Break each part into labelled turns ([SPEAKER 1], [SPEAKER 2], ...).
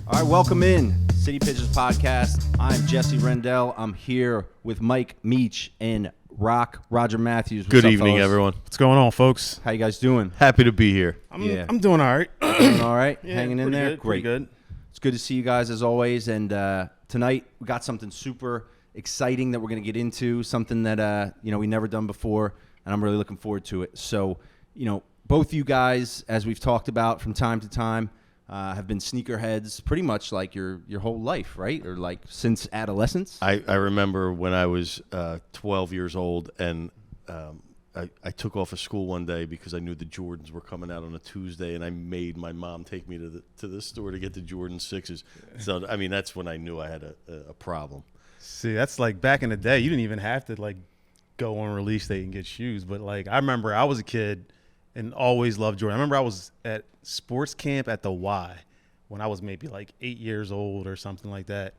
[SPEAKER 1] All right, welcome in City Pigeons Podcast. I'm Jesse Rendell. I'm here with Mike, Meech, and Rock, Roger Matthews. What's
[SPEAKER 2] Good
[SPEAKER 1] up,
[SPEAKER 2] evening,
[SPEAKER 1] fellas?
[SPEAKER 2] everyone.
[SPEAKER 3] What's going on, folks?
[SPEAKER 1] How you guys doing?
[SPEAKER 2] Happy to be here.
[SPEAKER 3] I'm doing all right.
[SPEAKER 1] Doing all right?
[SPEAKER 3] Yeah,
[SPEAKER 1] Hanging in
[SPEAKER 3] pretty
[SPEAKER 1] there?
[SPEAKER 3] good,
[SPEAKER 1] Great.
[SPEAKER 3] pretty good.
[SPEAKER 1] It's good to see you guys as always. And tonight we got something super exciting that we're going to get into, something that we never done before, and I'm really looking forward to it. So, both you guys, as we've talked about from time to time, have been sneakerheads pretty much like your whole life, right? Or like since adolescence?
[SPEAKER 2] I remember when I was 12 years old, and I took off of school one day because I knew the Jordans were coming out on a Tuesday, and I made my mom take me to the store to get the Jordan 6s. So, I mean, that's when I knew I had a problem.
[SPEAKER 3] See, that's like back in the day. You didn't even have to like go on release day and get shoes. But like I remember I was a kid and always loved Jordan. I remember I was at sports camp at the Y when I was maybe like 8 years old or something like that.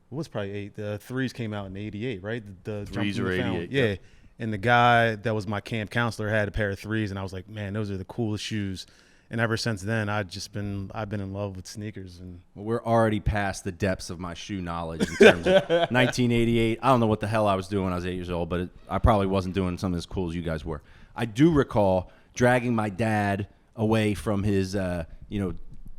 [SPEAKER 3] It was probably 8. The 3s came out in 88, right? The
[SPEAKER 2] 3s are 88.
[SPEAKER 3] Yeah. And the guy that was my camp counselor had a pair of 3s, and I was like, man, those are the coolest shoes. And ever since then, I've been in love with sneakers. And
[SPEAKER 1] Well, we're already past the depths of my shoe knowledge in terms of 1988. I don't know what the hell I was doing when I was 8 years old, but I probably wasn't doing something as cool as you guys were. I do recall dragging my dad away from his,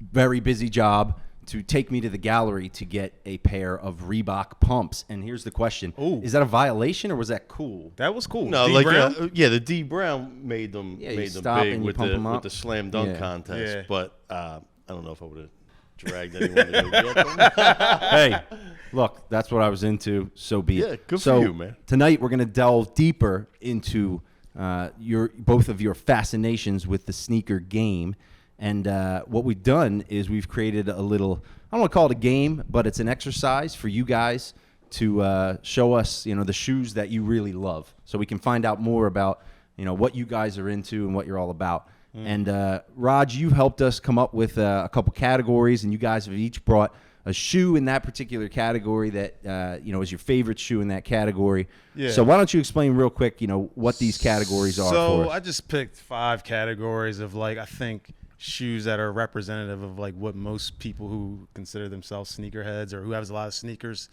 [SPEAKER 1] very busy job to take me to the gallery to get a pair of Reebok pumps. And here's the question.
[SPEAKER 3] Ooh.
[SPEAKER 1] Is that a violation or was that cool?
[SPEAKER 3] that was cool.
[SPEAKER 2] No,
[SPEAKER 3] D.
[SPEAKER 2] like
[SPEAKER 3] Brown?
[SPEAKER 2] the D Brown made them
[SPEAKER 1] Yeah, you
[SPEAKER 2] made them
[SPEAKER 1] stop
[SPEAKER 2] big
[SPEAKER 1] and you pump them up.
[SPEAKER 2] with the slam dunk
[SPEAKER 1] Yeah.
[SPEAKER 2] contest.
[SPEAKER 3] Yeah.
[SPEAKER 2] But I don't know if I would have dragged anyone to go get them.
[SPEAKER 1] Hey, look, that's what I was into. So be it.
[SPEAKER 2] Yeah, good for
[SPEAKER 1] So
[SPEAKER 2] you, man.
[SPEAKER 1] Tonight we're going to delve deeper into both of your fascinations with the sneaker game, and what we've done is we've created a little. I don't want to call it a game, but it's an exercise for you guys to show us, the shoes that you really love, so we can find out more about, what you guys are into and what you're all about. And Raj, you helped us come up with a couple categories, and you guys have each brought a shoe in that particular category that is your favorite shoe in that category.
[SPEAKER 3] Yeah.
[SPEAKER 1] So why don't you explain real quick, what these categories are for
[SPEAKER 3] So
[SPEAKER 1] us?
[SPEAKER 3] I just picked 5 categories of like I think shoes that are representative of like what most people who consider themselves sneakerheads or who has a lot of sneakers,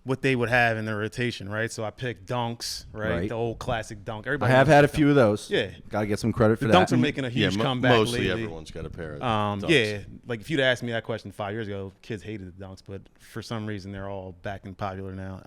[SPEAKER 3] what they would have in their rotation, right? So I picked Dunks, right? The old classic Dunk.
[SPEAKER 1] I
[SPEAKER 3] Everybody
[SPEAKER 1] have
[SPEAKER 3] knows
[SPEAKER 1] had a
[SPEAKER 3] Dunk.
[SPEAKER 1] few of those.
[SPEAKER 3] Yeah.
[SPEAKER 1] Got to get some credit for
[SPEAKER 3] The
[SPEAKER 1] that.
[SPEAKER 3] Dunks are making a huge
[SPEAKER 2] Yeah,
[SPEAKER 3] comeback
[SPEAKER 2] mostly
[SPEAKER 3] lately.
[SPEAKER 2] everyone's got a pair of Dunks.
[SPEAKER 3] Yeah, like if you'd asked me that question 5 years ago, kids hated the Dunks, but for some reason they're all back and popular now.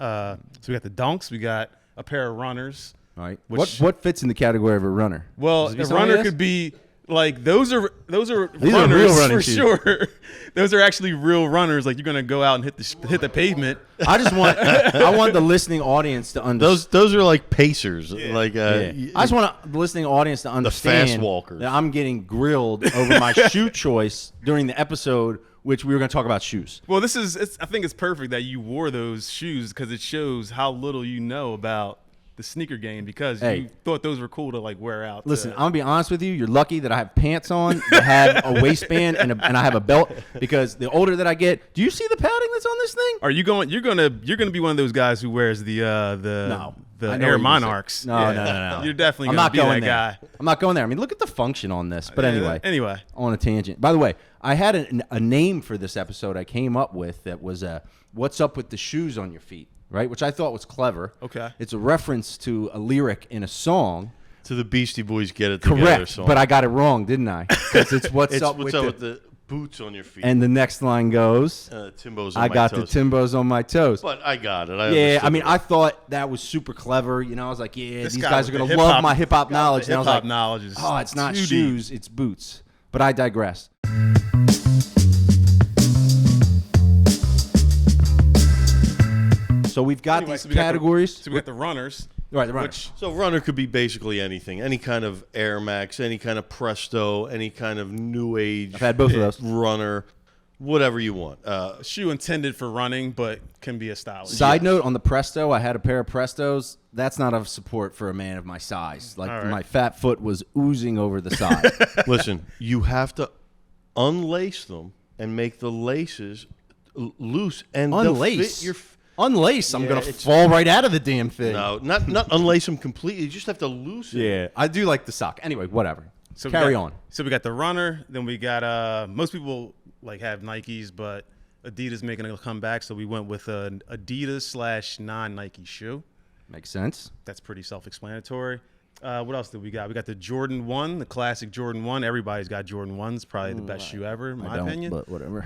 [SPEAKER 3] So we got the Dunks, we got a pair of runners.
[SPEAKER 1] All right.
[SPEAKER 3] Which-
[SPEAKER 1] What fits in the category of a runner?
[SPEAKER 3] Well,
[SPEAKER 1] Does it be
[SPEAKER 3] a
[SPEAKER 1] something like
[SPEAKER 3] runner
[SPEAKER 1] this?
[SPEAKER 3] could be like those are
[SPEAKER 1] These are
[SPEAKER 3] runners
[SPEAKER 1] real running
[SPEAKER 3] for
[SPEAKER 1] shoes.
[SPEAKER 3] sure. Those are actually real runners. Like you're gonna go out and hit the pavement.
[SPEAKER 1] I want the listening audience to understand.
[SPEAKER 2] Those are like pacers. Like
[SPEAKER 1] I just want the listening audience to understand
[SPEAKER 2] fast walkers.
[SPEAKER 1] that I'm getting grilled over my shoe choice during the episode, which we were going to talk about shoes.
[SPEAKER 3] Well, I think it's perfect that you wore those shoes because it shows how little you know about the sneaker game because
[SPEAKER 1] Hey.
[SPEAKER 3] you thought those were cool to like wear out.
[SPEAKER 1] Listen, I'm going to be honest with you. You're lucky that I have pants on, that have a waistband, and I have a belt, because the older that I get, do you see the padding that's on this thing?
[SPEAKER 3] Are you going? You're gonna be one of those guys who wears the
[SPEAKER 1] No. I
[SPEAKER 3] the
[SPEAKER 1] know
[SPEAKER 3] Air
[SPEAKER 1] what you're
[SPEAKER 3] Monarchs.
[SPEAKER 1] gonna say. No.
[SPEAKER 3] You're definitely
[SPEAKER 1] I'm
[SPEAKER 3] gonna
[SPEAKER 1] not
[SPEAKER 3] be
[SPEAKER 1] going
[SPEAKER 3] that
[SPEAKER 1] there.
[SPEAKER 3] guy.
[SPEAKER 1] I'm not going there. I mean, look at the function on this. But anyway. On a tangent. By the way, I had a name for this episode I came up with that was what's up with the shoes on your feet, right? Which I thought was clever.
[SPEAKER 3] Okay.
[SPEAKER 1] It's a reference to a lyric in a song.
[SPEAKER 2] to the Beastie Boys Get It Together
[SPEAKER 1] Correct.
[SPEAKER 2] song.
[SPEAKER 1] But I got it wrong, didn't I? Because it's what's up with
[SPEAKER 2] the boots on your feet.
[SPEAKER 1] And the next line goes,
[SPEAKER 2] Timbos on
[SPEAKER 1] I
[SPEAKER 2] my
[SPEAKER 1] got
[SPEAKER 2] toes.
[SPEAKER 1] the Timbos on my toes.
[SPEAKER 2] But I got it.
[SPEAKER 1] Yeah, I mean, I thought that was super clever. I was like,
[SPEAKER 3] This
[SPEAKER 1] these
[SPEAKER 3] guy
[SPEAKER 1] guys are
[SPEAKER 3] with
[SPEAKER 1] going
[SPEAKER 3] the
[SPEAKER 1] to love
[SPEAKER 3] hip-hop-
[SPEAKER 1] my hip-hop knowledge.
[SPEAKER 3] The
[SPEAKER 1] And I was
[SPEAKER 3] hip-hop
[SPEAKER 1] like,
[SPEAKER 3] knowledge is
[SPEAKER 1] oh, it's not
[SPEAKER 3] too deep.
[SPEAKER 1] shoes, it's boots. But I digress. So we've got
[SPEAKER 3] Anyway,
[SPEAKER 1] these
[SPEAKER 3] so we got
[SPEAKER 1] categories.
[SPEAKER 3] So we got the runners.
[SPEAKER 1] Right, the runner.
[SPEAKER 3] Which
[SPEAKER 2] So runner could be basically anything. Any kind of Air Max, any kind of Presto, any kind of new age
[SPEAKER 1] I've had both of those.
[SPEAKER 2] runner, whatever you want.
[SPEAKER 3] a shoe intended for running, but can be a stylist.
[SPEAKER 1] Side note on the Presto, I had a pair of Prestos. That's not of support for a man of my size. Like,
[SPEAKER 3] All right.
[SPEAKER 1] my fat foot was oozing over the side.
[SPEAKER 2] Listen, you have to unlace them and make the laces loose, and they'll
[SPEAKER 1] Unlace?
[SPEAKER 2] fit your.
[SPEAKER 1] unlace, I'm gonna
[SPEAKER 2] it's-
[SPEAKER 1] fall right out of the damn thing.
[SPEAKER 2] No, not unlace them completely. You just have to loosen.
[SPEAKER 1] Yeah, I do like the sock. Anyway, whatever.
[SPEAKER 3] So
[SPEAKER 1] Carry on.
[SPEAKER 3] So we got the runner. Then we got most people like have Nikes, but Adidas making a comeback. So we went with an Adidas / non-Nike shoe.
[SPEAKER 1] Makes sense.
[SPEAKER 3] That's pretty self-explanatory. What else did we got? We got the Jordan 1, the classic Jordan 1. Everybody's got Jordan 1s. Probably the best shoe ever, in my opinion.
[SPEAKER 1] But whatever.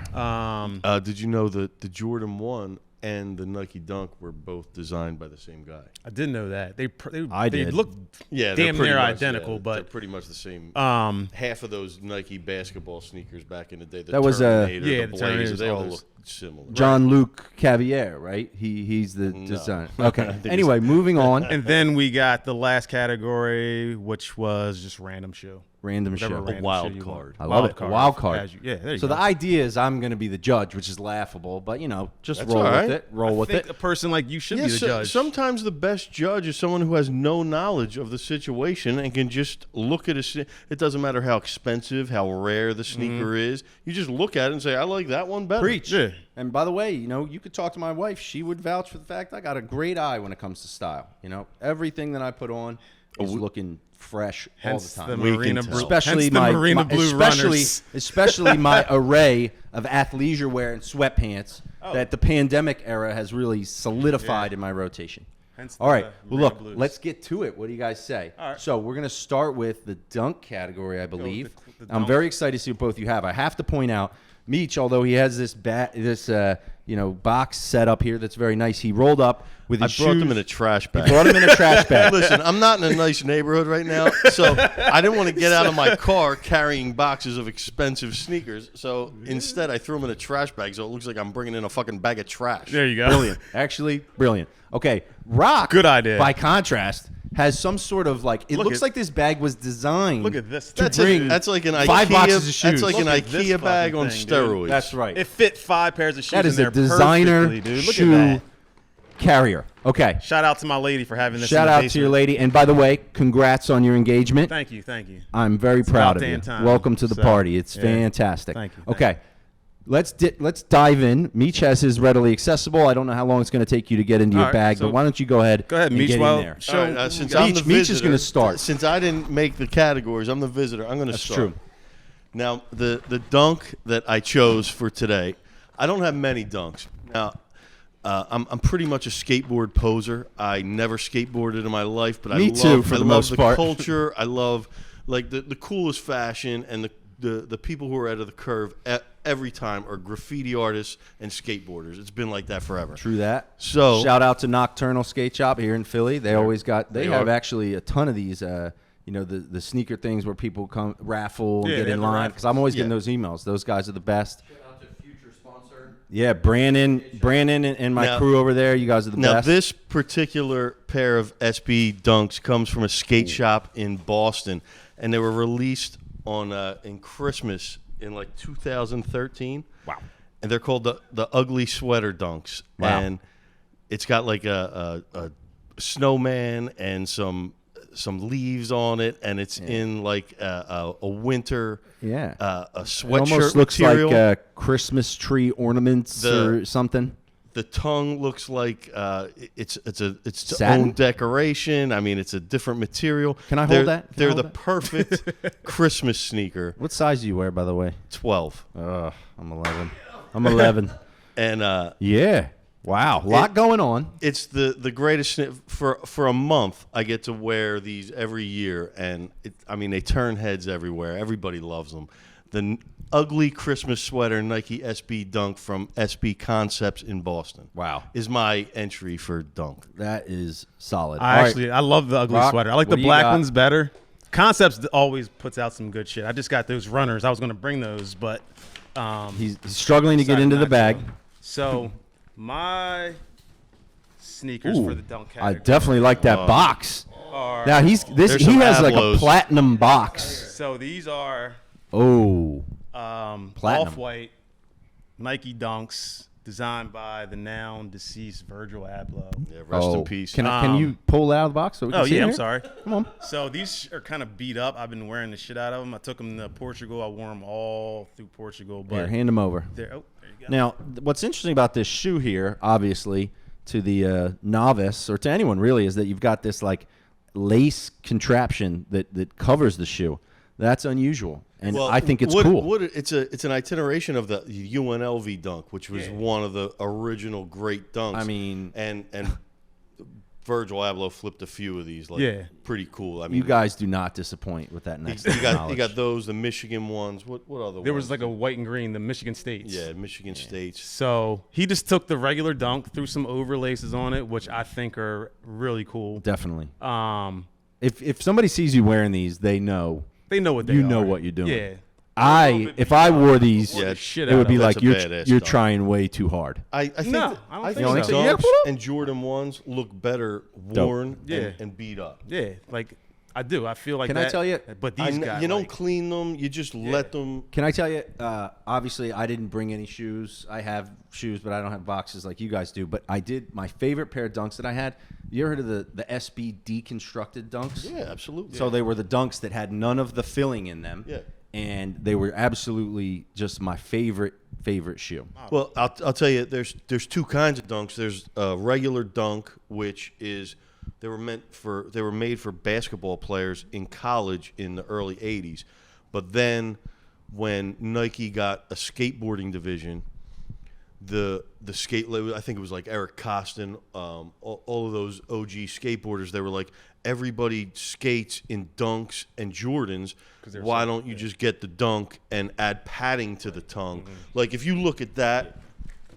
[SPEAKER 2] Did you know that the Jordan 1 and the Nike Dunk were both designed by the same guy?
[SPEAKER 3] I didn't know that. They
[SPEAKER 1] did.
[SPEAKER 3] look
[SPEAKER 2] Yeah,
[SPEAKER 3] damn
[SPEAKER 2] pretty
[SPEAKER 3] near
[SPEAKER 2] much,
[SPEAKER 3] identical,
[SPEAKER 2] yeah,
[SPEAKER 3] but
[SPEAKER 2] they're pretty much the same. Half of those Nike basketball sneakers back in the day, the
[SPEAKER 1] That was,
[SPEAKER 2] Terminator,
[SPEAKER 3] yeah,
[SPEAKER 2] the
[SPEAKER 3] the
[SPEAKER 2] Blazer,
[SPEAKER 3] Terminators,
[SPEAKER 2] they
[SPEAKER 3] all
[SPEAKER 2] all
[SPEAKER 3] those.
[SPEAKER 2] look similar.
[SPEAKER 1] Jean-Luc Cavier, right? He's the designer. Okay. Anyway, moving on.
[SPEAKER 3] and then we got the last category, which was just random shoe.
[SPEAKER 1] Random
[SPEAKER 3] Whatever
[SPEAKER 1] show.
[SPEAKER 3] random
[SPEAKER 2] wild
[SPEAKER 3] shoe you want.
[SPEAKER 2] card.
[SPEAKER 1] I love it. A wild card.
[SPEAKER 3] As yeah, there you
[SPEAKER 1] So
[SPEAKER 3] go.
[SPEAKER 1] the idea is I'm going to be the judge, which is laughable, but just
[SPEAKER 2] That's
[SPEAKER 1] roll
[SPEAKER 2] all right.
[SPEAKER 1] with it. Roll with
[SPEAKER 3] I think
[SPEAKER 1] it.
[SPEAKER 3] a person like you should
[SPEAKER 2] Yeah,
[SPEAKER 3] be the judge.
[SPEAKER 2] sometimes the best judge is someone who has no knowledge of the situation and can just look at it doesn't matter how expensive, how rare the sneaker is. You just look at it and say, I like that one better.
[SPEAKER 1] Preach.
[SPEAKER 3] Yeah.
[SPEAKER 1] And by the way, you could talk to my wife. She would vouch for the fact I got a great eye when it comes to style. Everything that I put on is looking fresh
[SPEAKER 3] Hence
[SPEAKER 1] all
[SPEAKER 3] the
[SPEAKER 1] the time.
[SPEAKER 2] We
[SPEAKER 3] marina
[SPEAKER 2] can
[SPEAKER 3] blue,
[SPEAKER 2] tell.
[SPEAKER 1] Especially
[SPEAKER 3] hence the marina blue runners.
[SPEAKER 1] especially my array of athleisure wear and sweatpants that the pandemic era has really solidified in my rotation.
[SPEAKER 3] Hence
[SPEAKER 1] All right.
[SPEAKER 3] the
[SPEAKER 1] Well,
[SPEAKER 3] marina
[SPEAKER 1] look,
[SPEAKER 3] blues.
[SPEAKER 1] let's get to it. What do you guys say?
[SPEAKER 3] All right.
[SPEAKER 1] So we're going to start with the dunk category, I believe.
[SPEAKER 3] the
[SPEAKER 1] I'm
[SPEAKER 3] dunk.
[SPEAKER 1] very excited to see what both you have. I have to point out, Meech, although he has this box set up here that's very nice, he rolled up with
[SPEAKER 2] I
[SPEAKER 1] his
[SPEAKER 2] brought
[SPEAKER 1] shoes.
[SPEAKER 2] them in a trash bag.
[SPEAKER 1] Brought him in a trash bag.
[SPEAKER 2] Listen, I'm not in a nice neighborhood right now, so I didn't want to get out of my car carrying boxes of expensive sneakers. So instead, I threw them in a trash bag, so it looks like I'm bringing in a fucking bag of trash.
[SPEAKER 3] There you go.
[SPEAKER 1] Brilliant. Actually, brilliant. Okay, Rock.
[SPEAKER 3] Good idea.
[SPEAKER 1] By contrast, has some sort of it
[SPEAKER 3] Look
[SPEAKER 1] looks
[SPEAKER 3] at-
[SPEAKER 1] like this bag was designed.
[SPEAKER 3] Look at this.
[SPEAKER 1] to
[SPEAKER 2] That's,
[SPEAKER 1] bring
[SPEAKER 2] that's like an
[SPEAKER 1] 5
[SPEAKER 2] IKEA.
[SPEAKER 1] boxes of
[SPEAKER 2] That's
[SPEAKER 1] shoes.
[SPEAKER 2] like an
[SPEAKER 3] Look at this
[SPEAKER 2] IKEA bag
[SPEAKER 3] fucking
[SPEAKER 2] on
[SPEAKER 3] thing, dude.
[SPEAKER 2] steroids.
[SPEAKER 1] That's right.
[SPEAKER 3] It fit 5 pairs of shoes
[SPEAKER 1] That is
[SPEAKER 3] in
[SPEAKER 1] a
[SPEAKER 3] there
[SPEAKER 1] designer
[SPEAKER 3] perfectly, dude. Look
[SPEAKER 1] shoe
[SPEAKER 3] at that.
[SPEAKER 1] carrier. Okay.
[SPEAKER 3] Shout out to my lady for having this.
[SPEAKER 1] Shout
[SPEAKER 3] in the
[SPEAKER 1] out to
[SPEAKER 3] basement.
[SPEAKER 1] your lady. And by the way, congrats on your engagement.
[SPEAKER 3] Thank you.
[SPEAKER 1] I'm very proud of
[SPEAKER 3] about
[SPEAKER 1] you.
[SPEAKER 3] damn time.
[SPEAKER 1] Welcome to the
[SPEAKER 3] So,
[SPEAKER 1] party. It's
[SPEAKER 3] yeah.
[SPEAKER 1] fantastic.
[SPEAKER 3] Thank you.
[SPEAKER 1] Okay. Let's dive in. Meech has his readily accessible. I don't know how long it's going to take you to get into your
[SPEAKER 3] All right,
[SPEAKER 1] bag,
[SPEAKER 3] so
[SPEAKER 1] but why don't you go ahead?
[SPEAKER 3] Go ahead,
[SPEAKER 1] and
[SPEAKER 3] Meech.
[SPEAKER 1] get
[SPEAKER 3] Well,
[SPEAKER 1] in there.
[SPEAKER 3] show-
[SPEAKER 2] All right, since I'm the
[SPEAKER 1] Meech is
[SPEAKER 2] visitor,
[SPEAKER 1] gonna start.
[SPEAKER 2] Since I didn't make the categories, I'm the visitor. I'm going to
[SPEAKER 1] That's
[SPEAKER 2] start.
[SPEAKER 1] true.
[SPEAKER 2] Now, the dunk that I chose for today, I don't have many dunks. Now, I'm pretty much a skateboard poser. I never skateboarded in my life, but
[SPEAKER 1] Me
[SPEAKER 2] I love,
[SPEAKER 1] too, for
[SPEAKER 2] I
[SPEAKER 1] the
[SPEAKER 2] love
[SPEAKER 1] most
[SPEAKER 2] the
[SPEAKER 1] part.
[SPEAKER 2] culture. I love the coolest fashion, and the people who are out of the curve every time are graffiti artists and skateboarders. It's been like that forever.
[SPEAKER 1] True that.
[SPEAKER 2] So-
[SPEAKER 1] shout out to Nocturnal Skate Shop here in Philly. They always got. They
[SPEAKER 2] They
[SPEAKER 1] have
[SPEAKER 2] are.
[SPEAKER 1] actually a ton of these. The sneaker things where people come raffle and
[SPEAKER 3] Yeah,
[SPEAKER 1] get
[SPEAKER 3] they
[SPEAKER 1] in
[SPEAKER 3] have the
[SPEAKER 1] line because I'm always getting
[SPEAKER 2] Yeah.
[SPEAKER 1] those emails. Those guys are the best.
[SPEAKER 4] Shout out to future sponsor.
[SPEAKER 1] Yeah, Brandon, and my
[SPEAKER 2] Now-
[SPEAKER 1] crew over there. You guys are the
[SPEAKER 2] Now,
[SPEAKER 1] best.
[SPEAKER 2] this particular pair of SB Dunks comes from a skate shop in Boston, and they were released on in Christmas in 2013.
[SPEAKER 1] Wow.
[SPEAKER 2] And they're called the Ugly Sweater Dunks.
[SPEAKER 1] Wow.
[SPEAKER 2] And it's got like a snowman and some leaves on it, and it's in like a winter
[SPEAKER 1] Yeah.
[SPEAKER 2] a
[SPEAKER 1] It
[SPEAKER 2] sweatshirt
[SPEAKER 1] almost looks
[SPEAKER 2] material.
[SPEAKER 1] like Christmas tree ornaments or something.
[SPEAKER 2] The tongue looks like it's its
[SPEAKER 1] Satin?
[SPEAKER 2] own decoration. I mean, it's a different material.
[SPEAKER 1] Can I hold
[SPEAKER 2] They're-
[SPEAKER 1] that? Can I
[SPEAKER 2] They're
[SPEAKER 1] hold
[SPEAKER 2] the
[SPEAKER 1] that?
[SPEAKER 2] perfect Christmas sneaker.
[SPEAKER 1] What size do you wear, by the way?
[SPEAKER 2] 12,
[SPEAKER 1] I'm 11. I'm 11.
[SPEAKER 2] and
[SPEAKER 1] Yeah. Wow. A lot going on.
[SPEAKER 2] it's the greatest for a month. I get to wear these every year, and they turn heads everywhere. Everybody loves them. The ugly Christmas sweater Nike SB Dunk from SB Concepts in Boston.
[SPEAKER 1] Wow.
[SPEAKER 2] Is my entry for Dunk.
[SPEAKER 1] That is solid.
[SPEAKER 3] I
[SPEAKER 1] All right.
[SPEAKER 3] actually I love the ugly
[SPEAKER 1] Rock,
[SPEAKER 3] sweater. I like
[SPEAKER 1] what
[SPEAKER 3] the
[SPEAKER 1] do you
[SPEAKER 3] black
[SPEAKER 1] got?
[SPEAKER 3] ones better. Concepts always puts out some good shit. I just got those runners. I was going to bring those, but
[SPEAKER 1] He's struggling to get
[SPEAKER 3] decided
[SPEAKER 1] into the
[SPEAKER 3] not to.
[SPEAKER 1] bag.
[SPEAKER 3] So my sneakers
[SPEAKER 1] Ooh,
[SPEAKER 3] for the dunk
[SPEAKER 1] I
[SPEAKER 3] category
[SPEAKER 1] definitely like that box.
[SPEAKER 3] are
[SPEAKER 1] Now he
[SPEAKER 2] There's
[SPEAKER 1] has
[SPEAKER 2] some
[SPEAKER 1] like a
[SPEAKER 2] Ablos.
[SPEAKER 1] platinum box.
[SPEAKER 3] so these are
[SPEAKER 1] Oh. Platinum.
[SPEAKER 3] off-white Nike Dunks designed by the now deceased Virgil Abloh.
[SPEAKER 2] Yeah, rest in peace.
[SPEAKER 1] Can you pull it out of the box so we can
[SPEAKER 3] Oh
[SPEAKER 1] see it
[SPEAKER 3] yeah, I'm
[SPEAKER 1] here?
[SPEAKER 3] sorry.
[SPEAKER 1] Come on.
[SPEAKER 3] So these are kind of beat up. I've been wearing the shit out of them. I took them to Portugal. I wore them all through Portugal. But
[SPEAKER 1] Here, hand them over.
[SPEAKER 3] there you go.
[SPEAKER 1] Now, what's interesting about this shoe here, obviously, to the novice or to anyone really is that you've got this like lace contraption that covers the shoe. That's unusual, and I think it's cool.
[SPEAKER 2] It's an itineration of the UNLV dunk, which was one of the original great dunks.
[SPEAKER 1] I mean,
[SPEAKER 2] and Virgil Abloh flipped a few of these, pretty cool. I mean,
[SPEAKER 1] you guys do not disappoint with that next.
[SPEAKER 2] You got those, the Michigan ones. What other?
[SPEAKER 3] There was like a white and green, the Michigan States.
[SPEAKER 2] Yeah, Michigan States.
[SPEAKER 3] So he just took the regular dunk, threw some overlaces on it, which I think are really cool.
[SPEAKER 1] Definitely. If somebody sees you wearing these, they know.
[SPEAKER 3] They know what they
[SPEAKER 1] you
[SPEAKER 3] are.
[SPEAKER 1] know what you're doing.
[SPEAKER 3] Yeah.
[SPEAKER 1] If I wore these,
[SPEAKER 3] shit
[SPEAKER 1] it would be
[SPEAKER 2] That's
[SPEAKER 1] like
[SPEAKER 2] a
[SPEAKER 1] you're
[SPEAKER 2] badass
[SPEAKER 1] trying way too hard.
[SPEAKER 2] I think
[SPEAKER 3] No, I don't think
[SPEAKER 2] the
[SPEAKER 3] so.
[SPEAKER 2] dunks and Jordan ones look better worn and beat up.
[SPEAKER 3] Yeah, like I do. I feel like
[SPEAKER 1] Can
[SPEAKER 3] that.
[SPEAKER 1] I tell you?
[SPEAKER 3] But these guys,
[SPEAKER 2] you don't
[SPEAKER 3] like,
[SPEAKER 2] clean them. You just let them.
[SPEAKER 1] Can I tell you? Obviously, I didn't bring any shoes. I have shoes, but I don't have boxes like you guys do. But I did. My favorite pair of dunks that I had. You ever heard of the SB deconstructed dunks?
[SPEAKER 2] Yeah, absolutely.
[SPEAKER 1] So they were the dunks that had none of the filling in them.
[SPEAKER 2] Yeah.
[SPEAKER 1] And they were absolutely just my favorite shoe.
[SPEAKER 2] Well, I'll tell you, there's two kinds of dunks. There's a regular dunk, which is they were made for basketball players in college in the early '80s, but then when Nike got a skateboarding division, the skate, I think it was like Eric Costin, all of those OG skateboarders, they were like, everybody skates in dunks and Jordans. Why don't you just get the dunk and add padding to the tongue?
[SPEAKER 3] Mm-hmm.
[SPEAKER 2] Like if you look at that,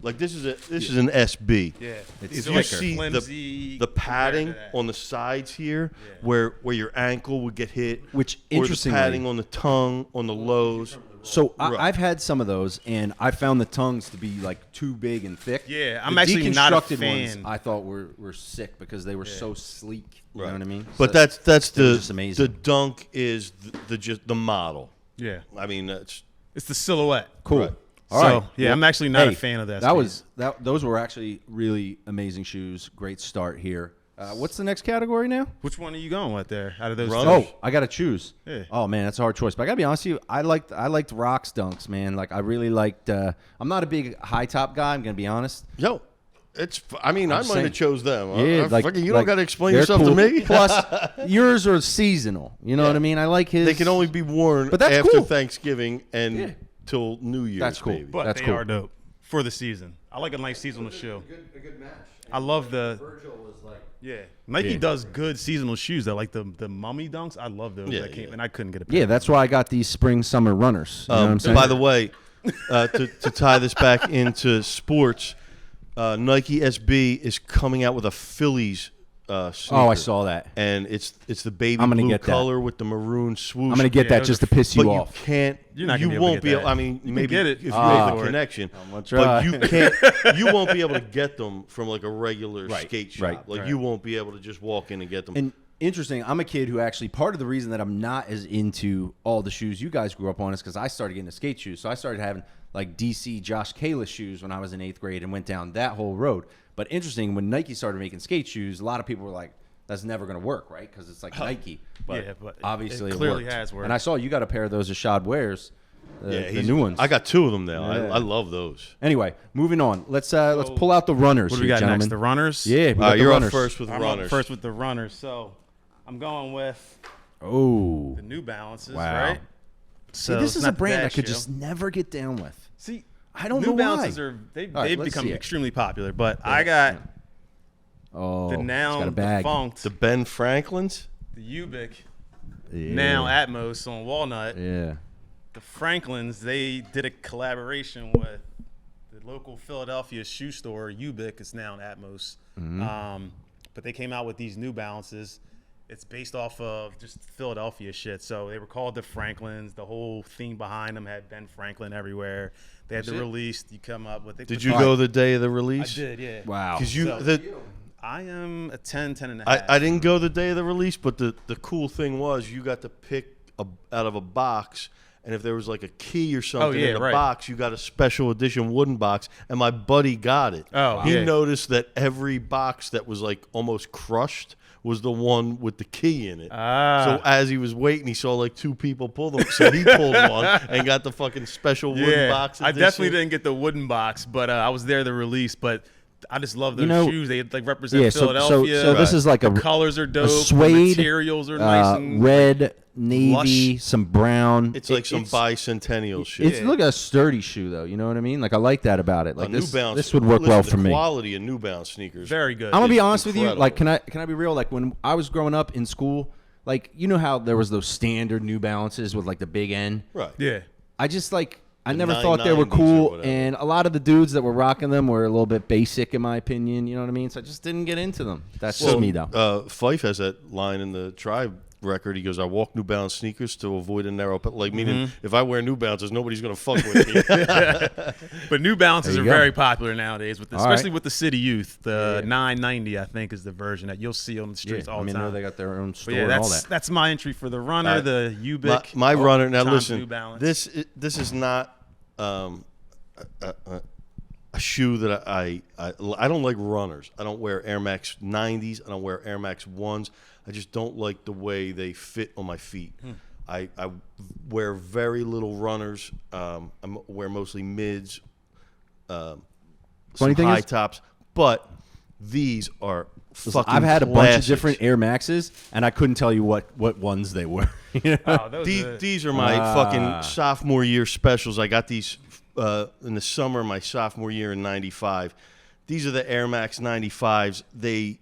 [SPEAKER 2] like this is an SB.
[SPEAKER 3] Yeah.
[SPEAKER 2] If you see the padding on the sides here, where your ankle would get hit,
[SPEAKER 1] Which,
[SPEAKER 2] or the
[SPEAKER 1] interestingly,
[SPEAKER 2] padding on the tongue, on the lows.
[SPEAKER 1] So I've had some of those, and I found the tongues to be like too big and thick.
[SPEAKER 3] Yeah, I'm
[SPEAKER 1] The
[SPEAKER 3] actually not a
[SPEAKER 1] deconstructed
[SPEAKER 3] fan.
[SPEAKER 1] ones I thought were sick because they were so sleek. You know what I mean?
[SPEAKER 2] But
[SPEAKER 1] So
[SPEAKER 2] that's
[SPEAKER 1] they were just amazing.
[SPEAKER 2] the dunk is the model.
[SPEAKER 3] Yeah.
[SPEAKER 2] I mean that's
[SPEAKER 3] It's the silhouette.
[SPEAKER 1] cool.
[SPEAKER 2] Right.
[SPEAKER 1] All
[SPEAKER 3] So,
[SPEAKER 1] right.
[SPEAKER 3] yeah, I'm actually not a fan of that.
[SPEAKER 1] Those were actually really amazing shoes. Great start here. What's the next category now?
[SPEAKER 3] Which one are you going with there out of those?
[SPEAKER 2] Runners.
[SPEAKER 3] two?
[SPEAKER 1] Oh, I got to choose.
[SPEAKER 3] Yeah.
[SPEAKER 1] Oh man, that's a hard choice. But I gotta be honest with you, I liked Rock's dunks, man. Like I really liked. I'm not a big high top guy. I'm gonna be honest.
[SPEAKER 2] yo. I might have
[SPEAKER 1] saying-
[SPEAKER 2] chose them.
[SPEAKER 1] Yeah,
[SPEAKER 2] You don't got to explain
[SPEAKER 1] they're
[SPEAKER 2] yourself
[SPEAKER 1] cool.
[SPEAKER 2] to me.
[SPEAKER 1] Plus, yours are seasonal. You know what I mean? I like his.
[SPEAKER 2] They can only be worn
[SPEAKER 1] But that's
[SPEAKER 2] after
[SPEAKER 1] cool.
[SPEAKER 2] Thanksgiving and till New Year's.
[SPEAKER 1] That's cool.
[SPEAKER 2] Maybe.
[SPEAKER 3] But
[SPEAKER 1] That's
[SPEAKER 3] they
[SPEAKER 1] cool.
[SPEAKER 3] are dope for the season. I like a nice seasonal shoe.
[SPEAKER 4] A good match.
[SPEAKER 3] I love the
[SPEAKER 4] Virgil was like,
[SPEAKER 3] Nike does good seasonal shoes. That like the mummy dunks. I love those.
[SPEAKER 2] Yeah,
[SPEAKER 3] that came,
[SPEAKER 2] yeah.
[SPEAKER 3] and I couldn't get a pair.
[SPEAKER 1] Yeah, that's why I got these spring summer runners. You know what I'm saying?
[SPEAKER 2] By the way, to tie this back into sports, Nike SB is coming out with a Phillies sneaker.
[SPEAKER 1] Oh, I saw that.
[SPEAKER 2] And it's the baby
[SPEAKER 1] I'm gonna
[SPEAKER 2] blue
[SPEAKER 1] get that.
[SPEAKER 2] color with the maroon swoosh.
[SPEAKER 1] I'm gonna get that
[SPEAKER 3] those
[SPEAKER 1] just
[SPEAKER 3] are
[SPEAKER 1] to piss
[SPEAKER 2] but
[SPEAKER 1] you
[SPEAKER 2] you
[SPEAKER 1] off.
[SPEAKER 2] can't.
[SPEAKER 3] You're not
[SPEAKER 2] you
[SPEAKER 3] gonna be able to
[SPEAKER 2] won't
[SPEAKER 3] get
[SPEAKER 2] be.
[SPEAKER 3] that.
[SPEAKER 2] I mean,
[SPEAKER 3] You
[SPEAKER 2] maybe
[SPEAKER 3] can get it
[SPEAKER 2] if you
[SPEAKER 3] Ah.
[SPEAKER 2] have
[SPEAKER 3] for
[SPEAKER 2] the
[SPEAKER 3] it.
[SPEAKER 2] connection,
[SPEAKER 1] gonna try.
[SPEAKER 2] but you can't. You won't be able to get them from like a regular skate shop.
[SPEAKER 1] right,
[SPEAKER 2] Like
[SPEAKER 3] right.
[SPEAKER 2] you won't be able to just walk in and get them.
[SPEAKER 1] And interesting, I'm a kid who actually part of the reason that I'm not as into all the shoes you guys grew up on is because I started getting the skate shoes. So I started having like DC Josh Kalis shoes when I was in 8th grade and went down that whole road. But interesting, when Nike started making skate shoes, a lot of people were like, that's never going to work, right? Because it's like Nike. But,
[SPEAKER 3] Yeah, but
[SPEAKER 1] obviously
[SPEAKER 3] it clearly
[SPEAKER 1] worked.
[SPEAKER 3] has worked.
[SPEAKER 1] And I saw you got a pair of those Ashad wears, the
[SPEAKER 2] he's-
[SPEAKER 1] new ones.
[SPEAKER 2] I got 2 of them now.
[SPEAKER 1] Yeah.
[SPEAKER 2] I love those.
[SPEAKER 1] Anyway, moving on. Let's pull out the runners.
[SPEAKER 3] What do we
[SPEAKER 1] here,
[SPEAKER 3] got
[SPEAKER 1] gentlemen.
[SPEAKER 3] next? The runners.
[SPEAKER 1] Yeah, we got the
[SPEAKER 2] You're
[SPEAKER 1] runners.
[SPEAKER 2] up first with
[SPEAKER 3] I'm
[SPEAKER 2] runners.
[SPEAKER 3] up first with the runners. So I'm going with
[SPEAKER 1] Oh,
[SPEAKER 3] the New Balances.
[SPEAKER 1] Wow.
[SPEAKER 3] Right.
[SPEAKER 1] see,
[SPEAKER 3] So
[SPEAKER 1] this
[SPEAKER 3] it's
[SPEAKER 1] is
[SPEAKER 3] not
[SPEAKER 1] a brand
[SPEAKER 3] that
[SPEAKER 1] I could
[SPEAKER 3] shoe.
[SPEAKER 1] just never get down with.
[SPEAKER 3] See.
[SPEAKER 1] I don't
[SPEAKER 3] New
[SPEAKER 1] know
[SPEAKER 3] Balances
[SPEAKER 1] why.
[SPEAKER 3] are they've
[SPEAKER 1] All right, let's
[SPEAKER 3] become
[SPEAKER 1] see it.
[SPEAKER 3] extremely popular, but I got
[SPEAKER 1] Oh,
[SPEAKER 3] the
[SPEAKER 1] it's
[SPEAKER 3] now
[SPEAKER 1] got a bag.
[SPEAKER 3] defunct
[SPEAKER 2] The Ben Franklins.
[SPEAKER 3] the Ubik
[SPEAKER 1] Yeah.
[SPEAKER 3] now Atmos on Walnut.
[SPEAKER 1] Yeah.
[SPEAKER 3] The Franklins, they did a collaboration with the local Philadelphia shoe store, Ubik. It's now an Atmos. But they came out with these New Balances. It's based off of just Philadelphia shit. So they were called the Franklins. The whole theme behind them had Ben Franklin everywhere. They had the release. You come up with it.
[SPEAKER 2] Did you go the day of the
[SPEAKER 3] I
[SPEAKER 2] release?
[SPEAKER 3] did, yeah.
[SPEAKER 1] Wow.
[SPEAKER 2] Because
[SPEAKER 3] So- I am a 10 and a half.
[SPEAKER 2] I didn't go the day of the release, but the cool thing was you got to pick out of a box, and if there was like a key or something
[SPEAKER 3] yeah,
[SPEAKER 2] in the
[SPEAKER 3] right.
[SPEAKER 2] box, you got a special edition wooden box, and my buddy got it.
[SPEAKER 3] Oh,
[SPEAKER 2] he
[SPEAKER 3] yeah.
[SPEAKER 2] noticed that every box that was like almost crushed was the one with the key in it. So as he was waiting, he saw like 2 people pull them, so he pulled one and got the fucking special wooden box
[SPEAKER 3] I
[SPEAKER 2] edition.
[SPEAKER 3] definitely didn't get the wooden box, but I was there the release. But I just love those
[SPEAKER 1] You know,
[SPEAKER 3] shoes. They like represent
[SPEAKER 1] yeah, so
[SPEAKER 3] Philadelphia.
[SPEAKER 1] this is like
[SPEAKER 3] the
[SPEAKER 1] a
[SPEAKER 3] colors are dope.
[SPEAKER 1] suede,
[SPEAKER 3] the materials are nice and
[SPEAKER 1] red, navy,
[SPEAKER 3] lush.
[SPEAKER 1] some brown.
[SPEAKER 2] It's like some bicentennial shit.
[SPEAKER 1] It's look at a sturdy shoe though. You know what I mean? Like I like that about it. Like
[SPEAKER 2] New
[SPEAKER 1] this,
[SPEAKER 2] Balance,
[SPEAKER 1] this would work well for
[SPEAKER 2] the
[SPEAKER 1] me.
[SPEAKER 2] quality of New Balance sneakers.
[SPEAKER 3] very good.
[SPEAKER 1] I'm gonna be
[SPEAKER 2] It's
[SPEAKER 1] honest with you.
[SPEAKER 2] incredible.
[SPEAKER 1] Like, can I be real? Like when I was growing up in school, like you know how there was those standard New Balances with like the big N.
[SPEAKER 2] Right.
[SPEAKER 3] Yeah.
[SPEAKER 1] I just like I
[SPEAKER 2] The
[SPEAKER 1] never thought they were
[SPEAKER 2] 990s or
[SPEAKER 1] cool,
[SPEAKER 2] whatever.
[SPEAKER 1] and a lot of the dudes that were rocking them were a little bit basic in my opinion. You know what I mean? So I just didn't get into them. That's just me though.
[SPEAKER 2] Fife has that line in the Tribe record. He goes, "I walk New Balance sneakers to avoid a narrow like meaning if I wear New Balances, nobody's gonna fuck with me."
[SPEAKER 3] But New Balances
[SPEAKER 1] There
[SPEAKER 3] are
[SPEAKER 1] you go.
[SPEAKER 3] very popular nowadays, with
[SPEAKER 1] All
[SPEAKER 3] especially
[SPEAKER 1] right.
[SPEAKER 3] with the City Youth. The
[SPEAKER 1] Yeah.
[SPEAKER 3] 990, I think, is the version that you'll see on the streets all
[SPEAKER 1] I mean,
[SPEAKER 3] the
[SPEAKER 1] I know
[SPEAKER 3] time.
[SPEAKER 1] they got their own
[SPEAKER 3] But
[SPEAKER 1] store
[SPEAKER 3] yeah,
[SPEAKER 1] and all
[SPEAKER 3] that's
[SPEAKER 1] that.
[SPEAKER 3] that's my entry for the runner, the Ubik.
[SPEAKER 2] my
[SPEAKER 3] all
[SPEAKER 2] runner. Now
[SPEAKER 3] times
[SPEAKER 2] listen,
[SPEAKER 3] New Balance.
[SPEAKER 2] this is not a shoe that I don't like runners. I don't wear Air Max 90s. I don't wear Air Max 1s. I just don't like the way they fit on my feet. I wear very little runners. I wear mostly mids, some
[SPEAKER 1] Funny thing
[SPEAKER 2] high
[SPEAKER 1] is-
[SPEAKER 2] tops. But these are
[SPEAKER 1] Listen,
[SPEAKER 2] fucking
[SPEAKER 1] I've had a bunch of
[SPEAKER 2] classics.
[SPEAKER 1] different Air Maxes, and I couldn't tell you what ones they were. You know?
[SPEAKER 3] Oh, those are-
[SPEAKER 2] These are my fucking sophomore year specials. I got these in the summer of my sophomore year in '95. These are the Air Max 95s. They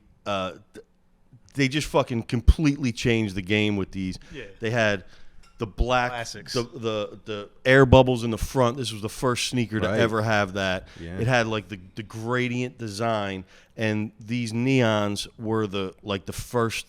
[SPEAKER 2] just fucking completely changed the game with these.
[SPEAKER 3] Yeah.
[SPEAKER 2] They had the black,
[SPEAKER 3] Classics.
[SPEAKER 2] the air bubbles in the front. This was the first sneaker to
[SPEAKER 1] Right.
[SPEAKER 2] ever have that.
[SPEAKER 1] Yeah.
[SPEAKER 2] It had like the gradient design, and these neons were the first.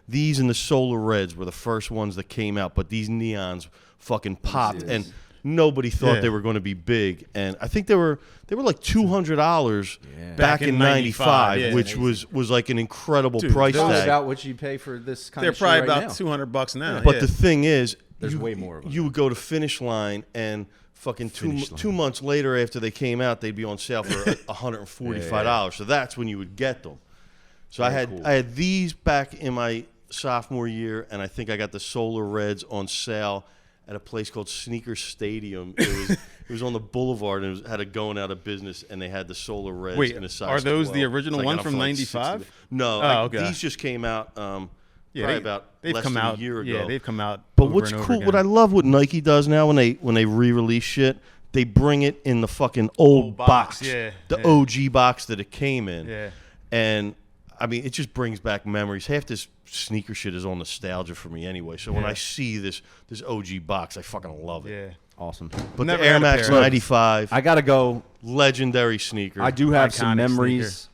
[SPEAKER 2] These and the solar reds were the first ones that came out, but these neons fucking popped,
[SPEAKER 1] Yes.
[SPEAKER 2] and nobody thought
[SPEAKER 3] Yeah.
[SPEAKER 2] they were going to be big. And I think they were like $200
[SPEAKER 1] Yeah.
[SPEAKER 2] back in '95,
[SPEAKER 3] yeah.
[SPEAKER 2] which was like an incredible
[SPEAKER 3] Dude,
[SPEAKER 2] price
[SPEAKER 1] Tell me
[SPEAKER 2] tag.
[SPEAKER 1] about what you pay for this kind
[SPEAKER 3] they're
[SPEAKER 1] of shoe
[SPEAKER 3] probably
[SPEAKER 1] right
[SPEAKER 3] about
[SPEAKER 1] now.
[SPEAKER 3] $200 now.
[SPEAKER 2] But
[SPEAKER 3] yeah.
[SPEAKER 2] the thing is,
[SPEAKER 1] There's way more of them.
[SPEAKER 2] You would go to Finish Line, and fucking
[SPEAKER 1] Finish Line.
[SPEAKER 2] 2 months later, after they came out, they'd be on sale for $145. So that's when you would get them. So I
[SPEAKER 1] cool.
[SPEAKER 2] had these back in my sophomore year, and I think I got the Solar Reds on sale at a place called Sneaker Stadium. It was on the Boulevard, and it had a going out of business, and they had the Solar Reds
[SPEAKER 3] Wait,
[SPEAKER 2] in a size
[SPEAKER 3] are those the
[SPEAKER 2] 12.
[SPEAKER 3] original
[SPEAKER 2] So I got
[SPEAKER 3] one
[SPEAKER 2] them
[SPEAKER 3] from
[SPEAKER 2] for like
[SPEAKER 3] 95?
[SPEAKER 2] 60. No,
[SPEAKER 3] Oh, okay.
[SPEAKER 2] these just came out probably about
[SPEAKER 3] they've
[SPEAKER 2] less
[SPEAKER 3] come
[SPEAKER 2] than
[SPEAKER 3] out
[SPEAKER 2] a year ago.
[SPEAKER 3] Yeah, they've come out.
[SPEAKER 2] But
[SPEAKER 3] over
[SPEAKER 2] what's
[SPEAKER 3] and over
[SPEAKER 2] cool, what I
[SPEAKER 3] again.
[SPEAKER 2] love what Nike does now when they re-release shit, they bring it in the fucking old box,
[SPEAKER 3] yeah,
[SPEAKER 2] the
[SPEAKER 3] yeah.
[SPEAKER 2] OG box that it came in.
[SPEAKER 3] Yeah.
[SPEAKER 2] And I mean, it just brings back memories. Half this sneaker shit is all nostalgia for me anyway. So when
[SPEAKER 3] Yeah.
[SPEAKER 2] I see this OG box, I fucking love it.
[SPEAKER 3] Yeah.
[SPEAKER 1] Awesome.
[SPEAKER 2] But
[SPEAKER 3] Never
[SPEAKER 2] the Air
[SPEAKER 3] had a
[SPEAKER 2] Max
[SPEAKER 3] pair.
[SPEAKER 2] 95,
[SPEAKER 1] I gotta go.
[SPEAKER 2] legendary sneaker.
[SPEAKER 1] I do have some
[SPEAKER 3] Iconic
[SPEAKER 1] memories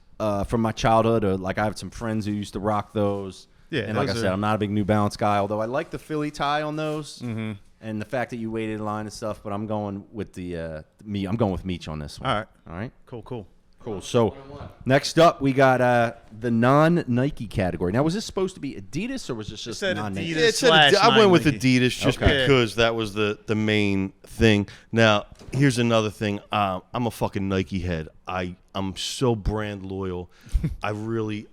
[SPEAKER 1] from my childhood. Or like I have some friends who used to rock those.
[SPEAKER 3] Yeah,
[SPEAKER 1] and like I
[SPEAKER 3] those
[SPEAKER 1] said,
[SPEAKER 3] are-
[SPEAKER 1] I'm not a big New Balance guy. Although I like the Philly tie on those, and the fact that you waited in line and stuff. But I'm going with the me. I'm going with Meech on this one.
[SPEAKER 3] All right.
[SPEAKER 1] All right.
[SPEAKER 3] Cool.
[SPEAKER 1] Cool. So next up, we got the non-Nike category. Now, was this supposed to be Adidas or was this just
[SPEAKER 3] said
[SPEAKER 1] non-Nike?
[SPEAKER 3] Adidas.
[SPEAKER 2] It said
[SPEAKER 3] Slash
[SPEAKER 2] I went with
[SPEAKER 3] Nike.
[SPEAKER 2] Adidas just
[SPEAKER 1] Okay.
[SPEAKER 2] because that was the main thing. Now, here's another thing. I'm a fucking Nike head. I'm so brand loyal. I really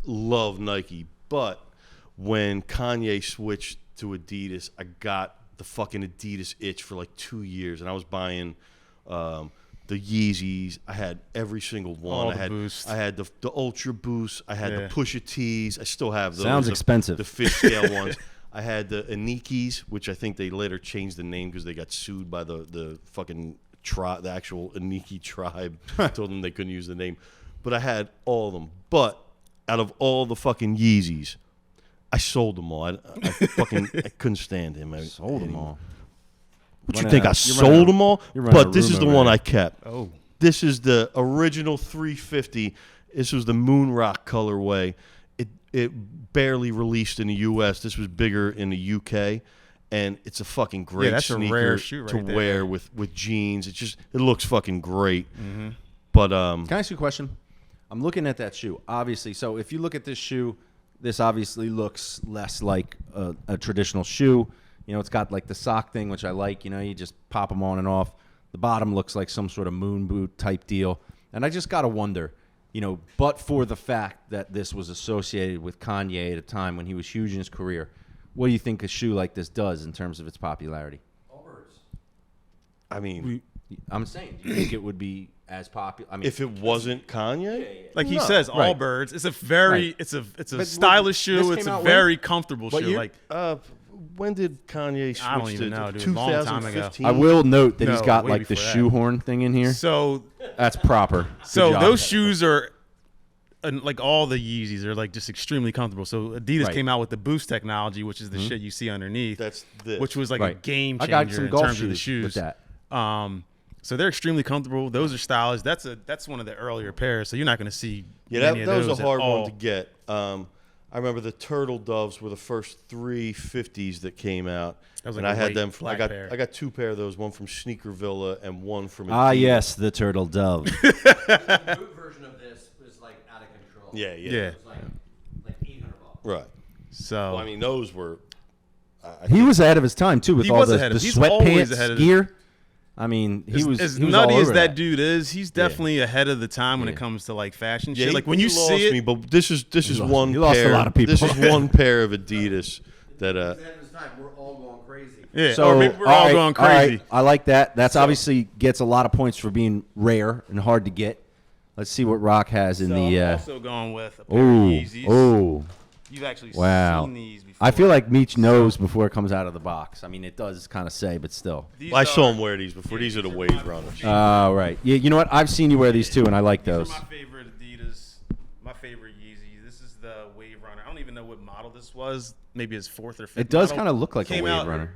[SPEAKER 2] love Nike. But when Kanye switched to Adidas, I got the fucking Adidas itch for like 2 years, and I was buying the Yeezys. I had every single one.
[SPEAKER 3] All
[SPEAKER 2] I
[SPEAKER 3] the
[SPEAKER 2] had
[SPEAKER 3] Boost.
[SPEAKER 2] I had the Ultra Boost. I had
[SPEAKER 3] Yeah.
[SPEAKER 2] the Pusha T's. I still have those.
[SPEAKER 1] Sounds expensive.
[SPEAKER 2] The fish scale ones. I had the Anikis, which I think they later changed the name because they got sued by the fucking the actual Aniki tribe. Told them they couldn't use the name. But I had all of them. But out of all the fucking Yeezys, I sold them all. I couldn't stand him.
[SPEAKER 1] Sold them all.
[SPEAKER 2] What you
[SPEAKER 1] Running
[SPEAKER 2] think?
[SPEAKER 1] out-
[SPEAKER 2] I
[SPEAKER 1] you're running
[SPEAKER 2] sold
[SPEAKER 1] out-
[SPEAKER 2] them all?
[SPEAKER 1] you're running out
[SPEAKER 2] But
[SPEAKER 1] of
[SPEAKER 2] this
[SPEAKER 1] room
[SPEAKER 2] is the
[SPEAKER 1] over
[SPEAKER 2] one
[SPEAKER 1] there.
[SPEAKER 2] I kept.
[SPEAKER 3] Oh.
[SPEAKER 2] This is the original 350. This was the Moon Rock colorway. It barely released in the U.S. This was bigger in the U.K. And it's a fucking great
[SPEAKER 3] that's a
[SPEAKER 2] sneaker
[SPEAKER 3] rare shoe
[SPEAKER 2] to
[SPEAKER 3] right there.
[SPEAKER 2] wear with jeans. It looks fucking great. But
[SPEAKER 1] Can I ask you a question? I'm looking at that shoe, obviously. So if you look at this shoe, this obviously looks less like a traditional shoe. You know, it's got like the sock thing, which I like. You know, you just pop them on and off. The bottom looks like some sort of moon boot type deal. And I just got to wonder, you know, but for the fact that this was associated with Kanye at a time when he was huge in his career, what do you think a shoe like this does in terms of its popularity?
[SPEAKER 2] I mean,
[SPEAKER 1] I'm saying, do you think it would be as popular? I mean,
[SPEAKER 2] If it wasn't Kanye,
[SPEAKER 3] Like he
[SPEAKER 2] No.
[SPEAKER 3] says,
[SPEAKER 1] Right.
[SPEAKER 3] Allbirds. It's a very,
[SPEAKER 1] Right.
[SPEAKER 3] it's a
[SPEAKER 1] But
[SPEAKER 3] stylish
[SPEAKER 1] this
[SPEAKER 3] shoe. It's
[SPEAKER 1] came
[SPEAKER 3] a
[SPEAKER 1] out
[SPEAKER 3] very comfortable
[SPEAKER 1] What
[SPEAKER 3] shoe.
[SPEAKER 1] year?
[SPEAKER 3] Like
[SPEAKER 2] when did Kanye switch
[SPEAKER 3] I don't even
[SPEAKER 2] to
[SPEAKER 3] know, dude. A long time ago.
[SPEAKER 2] 2015?
[SPEAKER 1] I will note that he's
[SPEAKER 3] No,
[SPEAKER 1] got
[SPEAKER 3] way
[SPEAKER 1] like the
[SPEAKER 3] before that.
[SPEAKER 1] shoehorn thing in here.
[SPEAKER 3] so,
[SPEAKER 1] That's proper. Good
[SPEAKER 3] so
[SPEAKER 1] job.
[SPEAKER 3] those shoes are. And like all the Yeezys are like just extremely comfortable. So Adidas
[SPEAKER 1] Right.
[SPEAKER 3] came out with the Boost technology, which is the shit you see underneath.
[SPEAKER 2] That's this.
[SPEAKER 3] which was like a
[SPEAKER 1] Right.
[SPEAKER 3] game
[SPEAKER 1] I
[SPEAKER 3] changer
[SPEAKER 1] got some
[SPEAKER 3] in
[SPEAKER 1] golf
[SPEAKER 3] terms of the
[SPEAKER 1] shoes
[SPEAKER 3] shoes.
[SPEAKER 1] with that.
[SPEAKER 3] So they're extremely comfortable. Those are stylish. That's one of the earlier pairs. So you're not going to see
[SPEAKER 2] Yeah,
[SPEAKER 3] many of
[SPEAKER 2] that was
[SPEAKER 3] those
[SPEAKER 2] a
[SPEAKER 3] at
[SPEAKER 2] hard
[SPEAKER 3] all.
[SPEAKER 2] one to get. I remember the Turtle Doves were the first 350s that came out,
[SPEAKER 3] That was
[SPEAKER 2] and
[SPEAKER 3] like
[SPEAKER 2] I
[SPEAKER 3] a
[SPEAKER 2] had
[SPEAKER 3] white
[SPEAKER 2] them.
[SPEAKER 3] flat pair.
[SPEAKER 2] I got two pair of those, one from Sneaker Villa and one from.
[SPEAKER 1] Ah,
[SPEAKER 2] Adidas.
[SPEAKER 1] yes, the turtle dove.
[SPEAKER 4] The boot version of this was like out of control.
[SPEAKER 2] Yeah, yeah,
[SPEAKER 3] Yeah.
[SPEAKER 4] It was like $800.
[SPEAKER 2] Right.
[SPEAKER 3] So
[SPEAKER 2] Well, I mean, those were.
[SPEAKER 1] He was ahead of his time too with
[SPEAKER 3] He
[SPEAKER 1] all
[SPEAKER 3] was
[SPEAKER 1] the
[SPEAKER 3] ahead of- he's
[SPEAKER 1] sweatpants
[SPEAKER 3] always ahead of
[SPEAKER 1] gear. I mean, he
[SPEAKER 3] as,
[SPEAKER 1] was
[SPEAKER 3] as
[SPEAKER 1] he was
[SPEAKER 3] nutty
[SPEAKER 1] all
[SPEAKER 3] as
[SPEAKER 1] over
[SPEAKER 3] that dude is, he's definitely ahead of the time when it
[SPEAKER 1] Yeah.
[SPEAKER 3] comes to like fashion
[SPEAKER 2] Yeah,
[SPEAKER 3] shit. Like when you
[SPEAKER 2] lost
[SPEAKER 3] see it,
[SPEAKER 2] me, but this is
[SPEAKER 1] lost-
[SPEAKER 2] one
[SPEAKER 1] he lost a
[SPEAKER 2] pair.
[SPEAKER 1] lot of people.
[SPEAKER 2] This is one pair of Adidas that
[SPEAKER 4] At the end of his time, we're all going crazy.
[SPEAKER 3] yeah,
[SPEAKER 1] So
[SPEAKER 3] or maybe we're
[SPEAKER 1] all
[SPEAKER 3] all
[SPEAKER 1] right,
[SPEAKER 3] going
[SPEAKER 1] all right,
[SPEAKER 3] crazy.
[SPEAKER 1] I like that. That's obviously gets a lot of points for being rare and hard to get. Let's see what Rock has in
[SPEAKER 3] So
[SPEAKER 1] the.
[SPEAKER 3] I'm also going with a pair of
[SPEAKER 1] Oh,
[SPEAKER 3] Yeezys.
[SPEAKER 1] oh.
[SPEAKER 3] You've actually
[SPEAKER 1] Wow.
[SPEAKER 3] seen these before.
[SPEAKER 1] I feel like Meech knows before it comes out of the box. I mean, it does kind of say, but still.
[SPEAKER 3] These
[SPEAKER 2] I saw
[SPEAKER 3] are-
[SPEAKER 2] him wear these before. These are the
[SPEAKER 3] these are
[SPEAKER 2] Wave
[SPEAKER 3] my-
[SPEAKER 2] Runners.
[SPEAKER 1] Oh, right. Yeah, you know what? I've seen you wear these too, and I like
[SPEAKER 3] These
[SPEAKER 1] those.
[SPEAKER 3] are my favorite Adidas, my favorite Yeezy. This is the Wave Runner. I don't even know what model this was. Maybe his fourth or fifth.
[SPEAKER 1] It does
[SPEAKER 3] model.
[SPEAKER 1] kind of look like a
[SPEAKER 3] Came
[SPEAKER 1] Wave
[SPEAKER 3] out-
[SPEAKER 1] Runner.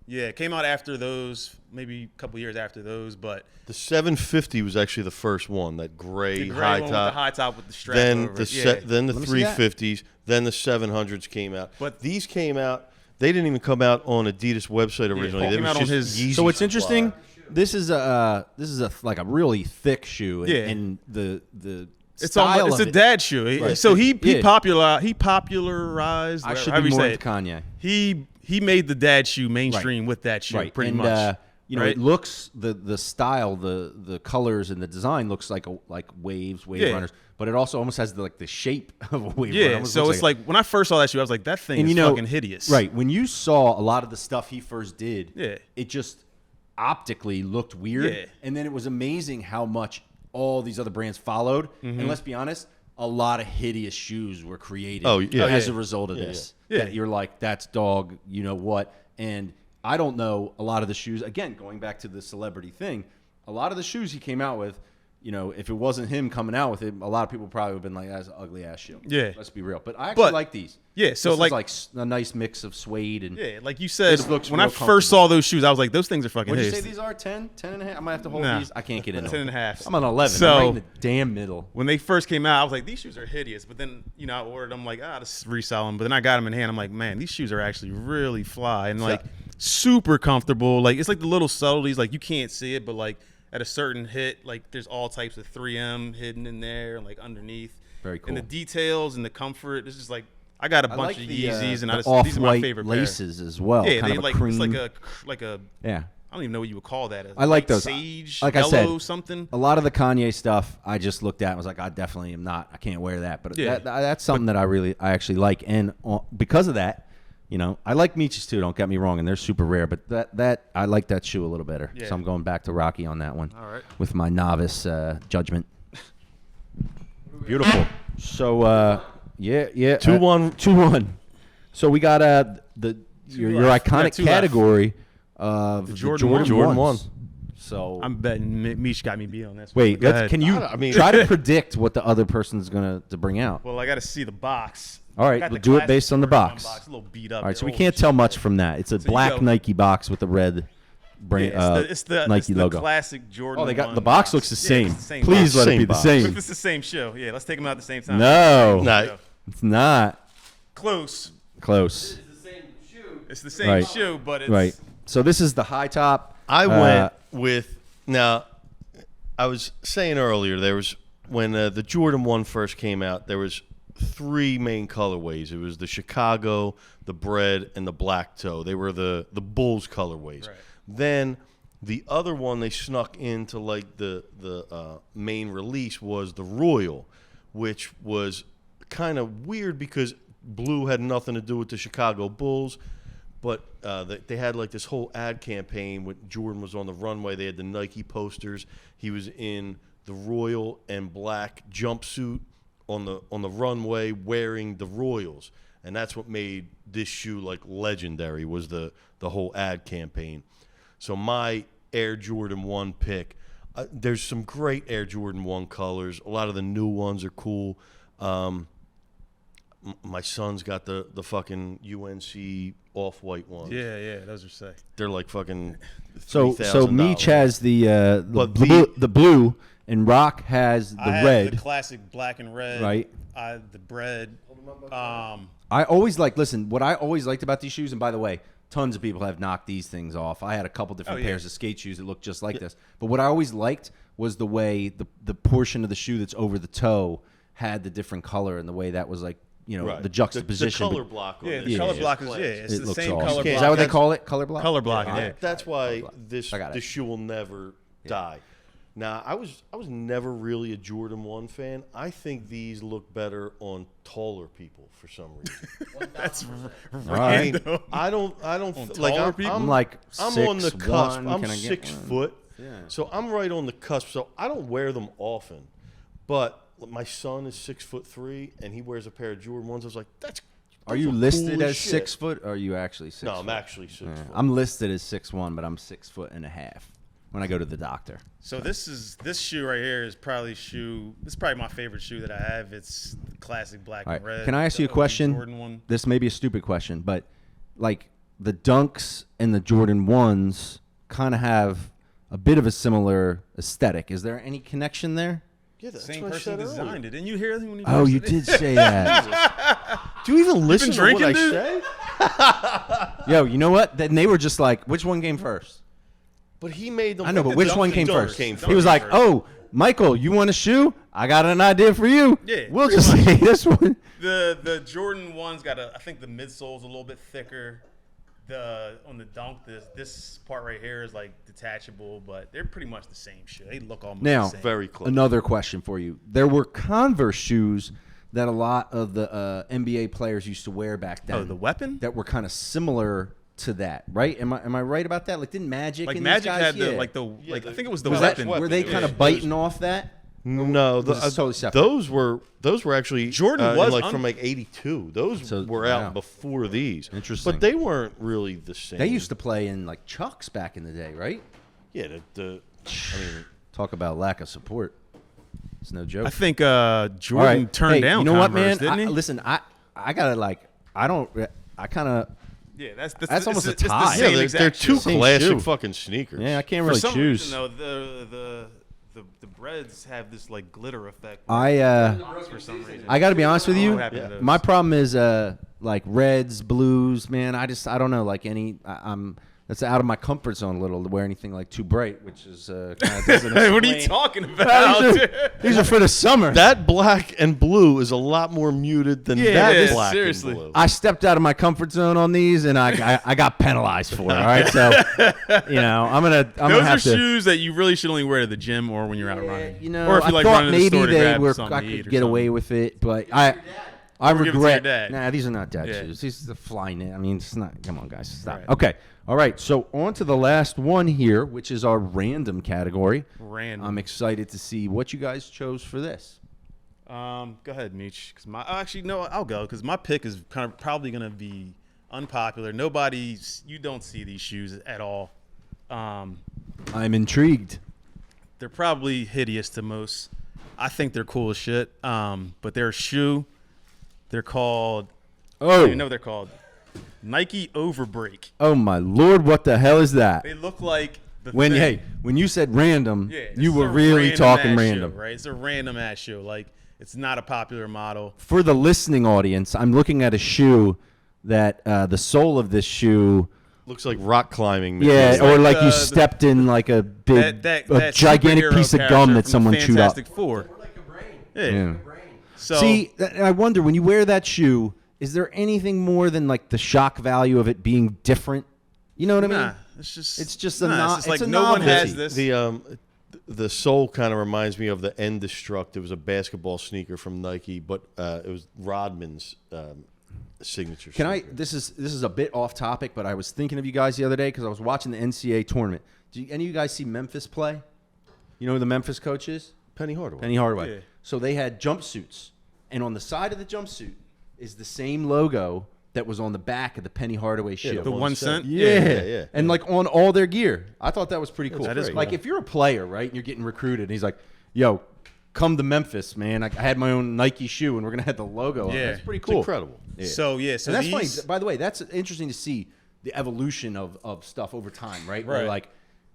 [SPEAKER 3] Yeah, it came out after those, maybe a couple years after those, but
[SPEAKER 2] The 750 was actually the first one, that gray,
[SPEAKER 3] the gray
[SPEAKER 2] high
[SPEAKER 3] one
[SPEAKER 2] top.
[SPEAKER 3] with the high top with the strap
[SPEAKER 2] then
[SPEAKER 3] over
[SPEAKER 2] the
[SPEAKER 3] it. Yeah.
[SPEAKER 2] then the
[SPEAKER 1] Let me see that.
[SPEAKER 2] 350s, then the 700s came out.
[SPEAKER 3] But-
[SPEAKER 2] these came out. They didn't even come out on Adidas website originally. They
[SPEAKER 3] came
[SPEAKER 2] was
[SPEAKER 3] out on
[SPEAKER 2] just
[SPEAKER 3] his-
[SPEAKER 2] Yeezy
[SPEAKER 1] So what's
[SPEAKER 2] supply.
[SPEAKER 1] interesting? This is a like a really thick shoe.
[SPEAKER 3] Yeah.
[SPEAKER 1] And the
[SPEAKER 3] It's
[SPEAKER 1] style
[SPEAKER 3] almost,
[SPEAKER 1] of
[SPEAKER 3] it's a
[SPEAKER 1] it-
[SPEAKER 3] dad shoe.
[SPEAKER 1] Right.
[SPEAKER 3] So he
[SPEAKER 1] Yeah.
[SPEAKER 3] popularized.
[SPEAKER 1] I should
[SPEAKER 3] however
[SPEAKER 1] be
[SPEAKER 3] you
[SPEAKER 1] more
[SPEAKER 3] say
[SPEAKER 1] into
[SPEAKER 3] it.
[SPEAKER 1] Kanye.
[SPEAKER 3] He made the dad shoe mainstream with that shoe,
[SPEAKER 1] Right.
[SPEAKER 3] pretty
[SPEAKER 1] and,
[SPEAKER 3] much.
[SPEAKER 1] You know,
[SPEAKER 3] right?
[SPEAKER 1] it looks the style, the colors, and the design looks like wave
[SPEAKER 3] Yeah.
[SPEAKER 1] runners, but it also almost has the shape of a wave runner.
[SPEAKER 3] Yeah,
[SPEAKER 1] Almost
[SPEAKER 3] so
[SPEAKER 1] looks
[SPEAKER 3] it's like when I first saw that shoe, I was like, that thing
[SPEAKER 1] and
[SPEAKER 3] is
[SPEAKER 1] you know,
[SPEAKER 3] fucking hideous.
[SPEAKER 1] Right. When you saw a lot of the stuff he first did,
[SPEAKER 3] Yeah.
[SPEAKER 1] it just optically looked weird.
[SPEAKER 3] Yeah.
[SPEAKER 1] And then it was amazing how much all these other brands followed.
[SPEAKER 3] Mm-hmm.
[SPEAKER 1] And let's be honest, a lot of hideous shoes were created
[SPEAKER 2] Oh, yeah.
[SPEAKER 1] as
[SPEAKER 3] yeah.
[SPEAKER 1] a result of this.
[SPEAKER 3] Yeah.
[SPEAKER 1] That you're like, that's dog, you know what? And I don't know a lot of the shoes. Again, going back to the celebrity thing, a lot of the shoes he came out with, you know, if it wasn't him coming out with it, a lot of people probably would have been like, that's an ugly ass shoe.
[SPEAKER 3] Yeah.
[SPEAKER 1] Let's be real. But I actually
[SPEAKER 3] But-
[SPEAKER 1] like these.
[SPEAKER 3] Yeah, so
[SPEAKER 1] This is
[SPEAKER 3] like-
[SPEAKER 1] like a nice mix of suede and.
[SPEAKER 3] Yeah, like you said,
[SPEAKER 1] This looks
[SPEAKER 3] when I
[SPEAKER 1] real
[SPEAKER 3] first saw those shoes, I was like, those things are fucking
[SPEAKER 1] What did you say
[SPEAKER 3] hideous.
[SPEAKER 1] these are? 10? 10 and a half? I might have to hold
[SPEAKER 3] Nah.
[SPEAKER 1] these. I can't get in
[SPEAKER 3] 10
[SPEAKER 1] them.
[SPEAKER 3] and a half.
[SPEAKER 1] I'm on 11.
[SPEAKER 3] So-
[SPEAKER 1] I'm right in the damn middle.
[SPEAKER 3] When they first came out, I was like, these shoes are hideous. But then, you know, I ordered them like, just resell them. But then I got them in hand. I'm like, man, these shoes are actually really fly and like super comfortable. Like it's like the little subtleties, like you can't see it, but like at a certain hit, like there's all types of 3M hidden in there, like underneath.
[SPEAKER 1] Very cool.
[SPEAKER 3] And the details and the comfort. It's just like I got a bunch
[SPEAKER 1] like
[SPEAKER 3] of
[SPEAKER 1] the,
[SPEAKER 3] Yeezys, and
[SPEAKER 1] the
[SPEAKER 3] these are my
[SPEAKER 1] off-white
[SPEAKER 3] favorite pair.
[SPEAKER 1] laces as well.
[SPEAKER 3] Yeah,
[SPEAKER 1] kind
[SPEAKER 3] they
[SPEAKER 1] of
[SPEAKER 3] like
[SPEAKER 1] a cream.
[SPEAKER 3] it's like a
[SPEAKER 1] yeah.
[SPEAKER 3] I don't even know what you would call that.
[SPEAKER 1] I like those.
[SPEAKER 3] Sage,
[SPEAKER 1] Like I
[SPEAKER 3] yellow,
[SPEAKER 1] said,
[SPEAKER 3] something.
[SPEAKER 1] A lot of the Kanye stuff I just looked at and was like, I definitely am not. I can't wear that. But
[SPEAKER 3] Yeah.
[SPEAKER 1] that's something that I actually like. And because of that, you know, I like Meech's too. Don't get me wrong, and they're super rare. But that I like that shoe a little better.
[SPEAKER 3] Yeah.
[SPEAKER 1] So I'm going back to Rocky on that one.
[SPEAKER 3] All right.
[SPEAKER 1] With my novice judgment. Beautiful. So yeah.
[SPEAKER 2] 2-1.
[SPEAKER 1] 2-1. So we got your
[SPEAKER 3] left.
[SPEAKER 1] iconic
[SPEAKER 3] Yeah, two left.
[SPEAKER 1] category of the
[SPEAKER 3] Jordan
[SPEAKER 2] Jordan
[SPEAKER 1] ones.
[SPEAKER 2] one.
[SPEAKER 1] So
[SPEAKER 3] I'm betting Meech got me beat on this one.
[SPEAKER 1] wait,
[SPEAKER 3] Go ahead.
[SPEAKER 1] can you
[SPEAKER 2] I mean-
[SPEAKER 1] try to predict what the other person's gonna to bring out?
[SPEAKER 3] Well, I got to see the box.
[SPEAKER 1] All right,
[SPEAKER 3] I got
[SPEAKER 1] we'll
[SPEAKER 3] the
[SPEAKER 1] do it
[SPEAKER 3] classic
[SPEAKER 1] based on the
[SPEAKER 3] Jordan
[SPEAKER 1] box.
[SPEAKER 3] A little beat up.
[SPEAKER 1] All right, so we
[SPEAKER 3] They're
[SPEAKER 1] can't
[SPEAKER 3] old
[SPEAKER 1] tell
[SPEAKER 3] shit.
[SPEAKER 1] much from that. It's a
[SPEAKER 3] So you
[SPEAKER 1] black
[SPEAKER 3] go-
[SPEAKER 1] Nike box with the red brand,
[SPEAKER 3] Yeah, it's the
[SPEAKER 1] Nike logo.
[SPEAKER 3] classic Jordan.
[SPEAKER 1] Oh, they got
[SPEAKER 3] 1
[SPEAKER 1] the box looks the
[SPEAKER 3] Yeah,
[SPEAKER 1] same.
[SPEAKER 3] it's the same
[SPEAKER 1] Please
[SPEAKER 3] box.
[SPEAKER 1] let it
[SPEAKER 2] Same
[SPEAKER 1] be the
[SPEAKER 2] box.
[SPEAKER 1] same.
[SPEAKER 3] It's the same show. Yeah, let's take them out at the same time.
[SPEAKER 1] No,
[SPEAKER 2] Nah,
[SPEAKER 1] it's not
[SPEAKER 3] Close.
[SPEAKER 1] close.
[SPEAKER 4] It's the same shoe.
[SPEAKER 3] It's the same
[SPEAKER 1] Right.
[SPEAKER 3] shoe, but it's
[SPEAKER 1] Right. So this is the high top.
[SPEAKER 2] I went with now. I was saying earlier there was when the Jordan 1 first came out. There was 3 main colorways. It was the Chicago, the Bread, and the Black Toe. They were the Bulls colorways.
[SPEAKER 3] Right.
[SPEAKER 2] Then the other one they snuck into like the main release was the Royal, which was kind of weird because blue had nothing to do with the Chicago Bulls. But they had like this whole ad campaign when Jordan was on the runway. They had the Nike posters. He was in the royal and black jumpsuit on the runway wearing the Royals. And that's what made this shoe like legendary, was the whole ad campaign. So my Air Jordan 1 pick, there's some great Air Jordan 1 colors. A lot of the new ones are cool. My son's got the fucking UNC off-white ones.
[SPEAKER 3] Yeah, those are sick.
[SPEAKER 2] They're like fucking
[SPEAKER 1] So
[SPEAKER 2] $3,000.
[SPEAKER 1] Meech has the
[SPEAKER 2] But
[SPEAKER 1] the blue, and Rock has the
[SPEAKER 3] I have
[SPEAKER 1] red.
[SPEAKER 3] the classic black and red.
[SPEAKER 1] Right.
[SPEAKER 3] The bread.
[SPEAKER 1] I always what I always liked about these shoes, and by the way, tons of people have knocked these things off. I had a couple different pairs of skate shoes that looked just like this. But what I always liked was the way the portion of the shoe that's over the toe had the different color, and the way that was like,
[SPEAKER 2] Right.
[SPEAKER 1] the juxtaposition.
[SPEAKER 2] The color block on
[SPEAKER 3] The
[SPEAKER 2] this
[SPEAKER 3] color
[SPEAKER 2] is
[SPEAKER 3] block
[SPEAKER 2] just
[SPEAKER 3] is
[SPEAKER 2] classic.
[SPEAKER 3] it's
[SPEAKER 1] It
[SPEAKER 3] the
[SPEAKER 1] looks
[SPEAKER 3] same
[SPEAKER 1] awesome.
[SPEAKER 3] color block.
[SPEAKER 1] Is that what they call it? Color block?
[SPEAKER 3] Color blocking, yeah.
[SPEAKER 2] That's why
[SPEAKER 1] I got it.
[SPEAKER 2] this shoe will never die. Now, I was never really a Jordan 1 fan. I think these look better on taller people for some reason.
[SPEAKER 3] That's
[SPEAKER 1] right.
[SPEAKER 3] random.
[SPEAKER 2] I don't like
[SPEAKER 3] taller
[SPEAKER 2] I'm,
[SPEAKER 3] people?
[SPEAKER 1] I'm like
[SPEAKER 2] I'm on the
[SPEAKER 1] 6'1",
[SPEAKER 2] cusp. I'm
[SPEAKER 1] can I get
[SPEAKER 2] 6
[SPEAKER 1] one?
[SPEAKER 2] foot.
[SPEAKER 1] Yeah.
[SPEAKER 2] So I'm right on the cusp. So I don't wear them often. But my son is 6'3", and he wears a pair of Jordan 1s. I was like,
[SPEAKER 1] Are you
[SPEAKER 2] those
[SPEAKER 1] listed
[SPEAKER 2] cool
[SPEAKER 1] as
[SPEAKER 2] shit.
[SPEAKER 1] 6 foot? Or are you actually 6
[SPEAKER 2] No,
[SPEAKER 1] foot?
[SPEAKER 2] I'm actually 6
[SPEAKER 1] Yeah.
[SPEAKER 2] foot.
[SPEAKER 1] I'm listed as 6'1", but I'm 6 foot and a half when I go to the doctor.
[SPEAKER 3] So this shoe right here is probably my favorite shoe that I have. It's the classic black
[SPEAKER 1] All
[SPEAKER 3] and
[SPEAKER 1] right.
[SPEAKER 3] red.
[SPEAKER 1] Can I ask
[SPEAKER 3] the
[SPEAKER 1] you a
[SPEAKER 3] OG
[SPEAKER 1] question?
[SPEAKER 3] Jordan one.
[SPEAKER 1] This may be a stupid question, but like the Dunks and the Jordan 1s kind of have a bit of a similar aesthetic. Is there any connection there?
[SPEAKER 2] Yeah, that's
[SPEAKER 3] Same
[SPEAKER 2] what I
[SPEAKER 3] person
[SPEAKER 2] said
[SPEAKER 3] designed
[SPEAKER 2] earlier.
[SPEAKER 3] it. Didn't you hear him when he
[SPEAKER 1] Oh,
[SPEAKER 3] posted
[SPEAKER 1] you
[SPEAKER 3] it?
[SPEAKER 1] did say that.
[SPEAKER 2] Do you even listen to
[SPEAKER 3] drinking,
[SPEAKER 2] what I
[SPEAKER 3] dude?
[SPEAKER 2] say?
[SPEAKER 1] Yo, you know what? Then they were just like, which one came first?
[SPEAKER 2] But he made them.
[SPEAKER 1] I know, but
[SPEAKER 2] the
[SPEAKER 1] which
[SPEAKER 2] Dunk
[SPEAKER 1] one
[SPEAKER 2] and
[SPEAKER 1] came
[SPEAKER 2] Dunk
[SPEAKER 1] first?
[SPEAKER 2] Came
[SPEAKER 1] He was
[SPEAKER 2] first.
[SPEAKER 1] like, oh, Michael, you want a shoe? I got an idea for you.
[SPEAKER 3] Yeah,
[SPEAKER 1] We'll
[SPEAKER 3] pretty
[SPEAKER 1] just
[SPEAKER 3] much.
[SPEAKER 1] say this one.
[SPEAKER 3] The Jordan one's got I think the midsole's a little bit thicker. On the Dunk, this part right here is like detachable, but they're pretty much the same shit. They look almost
[SPEAKER 1] Now,
[SPEAKER 3] the same.
[SPEAKER 2] very close.
[SPEAKER 1] Another question for you. There were Converse shoes that a lot of the NBA players used to wear back then.
[SPEAKER 3] Oh, the weapon?
[SPEAKER 1] That were kind of similar to that, right? Am I right about that? Like, didn't Magic
[SPEAKER 3] Like
[SPEAKER 1] and
[SPEAKER 3] Magic
[SPEAKER 1] these guys,
[SPEAKER 3] had
[SPEAKER 1] yeah.
[SPEAKER 3] I think it was the
[SPEAKER 1] Was
[SPEAKER 3] weapon.
[SPEAKER 1] that, were they kind of biting off that?
[SPEAKER 2] No,
[SPEAKER 1] Was this totally separate?
[SPEAKER 2] those were actually
[SPEAKER 3] Jordan was
[SPEAKER 2] from like '82. Those
[SPEAKER 1] So,
[SPEAKER 2] were
[SPEAKER 1] wow.
[SPEAKER 2] out before these.
[SPEAKER 1] Interesting.
[SPEAKER 2] but they weren't really the same.
[SPEAKER 1] They used to play in like Chucks back in the day, right?
[SPEAKER 2] yeah. I mean,
[SPEAKER 1] Talk about lack of support. It's no joke.
[SPEAKER 3] I think
[SPEAKER 1] All
[SPEAKER 3] Jordan
[SPEAKER 1] right.
[SPEAKER 3] turned
[SPEAKER 1] Hey,
[SPEAKER 3] down
[SPEAKER 1] you know what,
[SPEAKER 3] Converse,
[SPEAKER 1] man?
[SPEAKER 3] didn't he?
[SPEAKER 1] Listen, I gotta I kind of.
[SPEAKER 3] Yeah,
[SPEAKER 1] That's almost a
[SPEAKER 3] it's the
[SPEAKER 1] tie.
[SPEAKER 3] same
[SPEAKER 2] yeah, they're
[SPEAKER 3] exact
[SPEAKER 2] two
[SPEAKER 3] shoe.
[SPEAKER 1] Same
[SPEAKER 2] classic
[SPEAKER 1] shoe.
[SPEAKER 2] fucking sneakers.
[SPEAKER 1] Yeah, I can't
[SPEAKER 3] For
[SPEAKER 1] really
[SPEAKER 3] some
[SPEAKER 1] choose.
[SPEAKER 3] reason, though, the breads have this like glitter effect. For some reason.
[SPEAKER 1] I got to be honest with you.
[SPEAKER 3] What happened to those?
[SPEAKER 1] My problem is like reds, blues, man. I don't know like any. I'm that's out of my comfort zone a little to wear anything like too bright, which is kind of doesn't.
[SPEAKER 3] What are you
[SPEAKER 1] explain-
[SPEAKER 3] talking about?
[SPEAKER 1] These are for the summer.
[SPEAKER 2] That black and blue is a lot more muted than
[SPEAKER 3] Yeah,
[SPEAKER 2] that black
[SPEAKER 3] seriously.
[SPEAKER 2] and blue.
[SPEAKER 1] I stepped out of my comfort zone on these, and I got penalized for it. All right, so I'm gonna
[SPEAKER 3] Those are
[SPEAKER 1] have to.
[SPEAKER 3] shoes that you really should only wear to the gym or when you're out running.
[SPEAKER 1] You know,
[SPEAKER 3] or if you
[SPEAKER 1] I
[SPEAKER 3] like
[SPEAKER 1] thought
[SPEAKER 3] running to the
[SPEAKER 1] maybe
[SPEAKER 3] store to
[SPEAKER 1] they
[SPEAKER 3] grab
[SPEAKER 1] were.
[SPEAKER 3] something
[SPEAKER 1] I
[SPEAKER 3] to eat
[SPEAKER 1] could
[SPEAKER 3] or
[SPEAKER 1] get away
[SPEAKER 3] something.
[SPEAKER 1] with it, but I
[SPEAKER 3] Or give it to your
[SPEAKER 1] regret.
[SPEAKER 3] dad.
[SPEAKER 1] Nah, these are not dad
[SPEAKER 3] Yeah.
[SPEAKER 1] shoes. These are the fly knit. I mean, it's not. Come on, guys, stop.
[SPEAKER 3] Right.
[SPEAKER 1] Okay, all right. So on to the last one here, which is our random category.
[SPEAKER 3] Random.
[SPEAKER 1] I'm excited to see what you guys chose for this.
[SPEAKER 3] Go ahead, Meech. Cause actually, no, I'll go because my pick is kind of probably gonna be unpopular. You don't see these shoes at all.
[SPEAKER 1] I'm intrigued.
[SPEAKER 3] They're probably hideous to most. I think they're cool as shit. But they're a shoe. They're called. I don't even know what they're called. Nike Overbreak.
[SPEAKER 1] Oh my lord, what the hell is that?
[SPEAKER 3] They look like the
[SPEAKER 1] When
[SPEAKER 3] thing.
[SPEAKER 1] when you said random,
[SPEAKER 3] Yeah,
[SPEAKER 1] you
[SPEAKER 3] it's
[SPEAKER 1] were
[SPEAKER 3] a
[SPEAKER 1] really
[SPEAKER 3] random
[SPEAKER 1] talking
[SPEAKER 3] ass
[SPEAKER 1] random.
[SPEAKER 3] shoe, right? It's a random ass shoe. Like it's not a popular model.
[SPEAKER 1] For the listening audience, I'm looking at a shoe that the sole of this shoe,
[SPEAKER 2] Looks like rock climbing.
[SPEAKER 1] yeah,
[SPEAKER 3] It's
[SPEAKER 1] or
[SPEAKER 3] like
[SPEAKER 1] like you
[SPEAKER 3] the-
[SPEAKER 1] stepped in like a big,
[SPEAKER 3] That
[SPEAKER 1] gigantic
[SPEAKER 3] superhero
[SPEAKER 1] piece of
[SPEAKER 3] character
[SPEAKER 1] gum that
[SPEAKER 3] from
[SPEAKER 1] someone
[SPEAKER 3] the
[SPEAKER 1] chewed up.
[SPEAKER 3] Fantastic Four.
[SPEAKER 4] Like a brain.
[SPEAKER 3] Yeah.
[SPEAKER 1] Yeah.
[SPEAKER 4] Brain.
[SPEAKER 3] So
[SPEAKER 1] See, I wonder when you wear that shoe, is there anything more than like the shock value of it being different? You know what I mean?
[SPEAKER 3] nah, it's just
[SPEAKER 1] It's just a
[SPEAKER 3] nah,
[SPEAKER 1] no-
[SPEAKER 3] it's just like
[SPEAKER 1] it's a
[SPEAKER 3] no one has
[SPEAKER 1] novelty.
[SPEAKER 3] this.
[SPEAKER 2] The sole kind of reminds me of the Indestruct. It was a basketball sneaker from Nike, but it was Rodman's signature.
[SPEAKER 1] Can I?
[SPEAKER 2] sneaker.
[SPEAKER 1] This is a bit off topic, but I was thinking of you guys the other day because I was watching the NCAA tournament. Any of you guys see Memphis play? You know who the Memphis coach is?
[SPEAKER 2] Penny Hardaway.
[SPEAKER 1] Penny Hardaway.
[SPEAKER 3] Yeah.
[SPEAKER 1] So they had jumpsuits, and on the side of the jumpsuit is the same logo that was on the back of the Penny Hardaway shoe.
[SPEAKER 3] The 1 cent?
[SPEAKER 2] Yeah.
[SPEAKER 1] And like on all their gear. I thought that was pretty cool.
[SPEAKER 3] That is
[SPEAKER 1] Like
[SPEAKER 3] cool.
[SPEAKER 1] if you're a player, right, and you're getting recruited, and he's like, "Yo, come to Memphis, man. I had my own Nike shoe, and we're gonna have the logo on it."
[SPEAKER 3] Yeah.
[SPEAKER 1] That's pretty
[SPEAKER 2] It's
[SPEAKER 1] cool.
[SPEAKER 2] incredible.
[SPEAKER 1] Yeah.
[SPEAKER 3] So
[SPEAKER 1] And that's funny.
[SPEAKER 3] these,
[SPEAKER 1] By the way, that's interesting to see the evolution of stuff over time, right? Where
[SPEAKER 3] Right.
[SPEAKER 1] like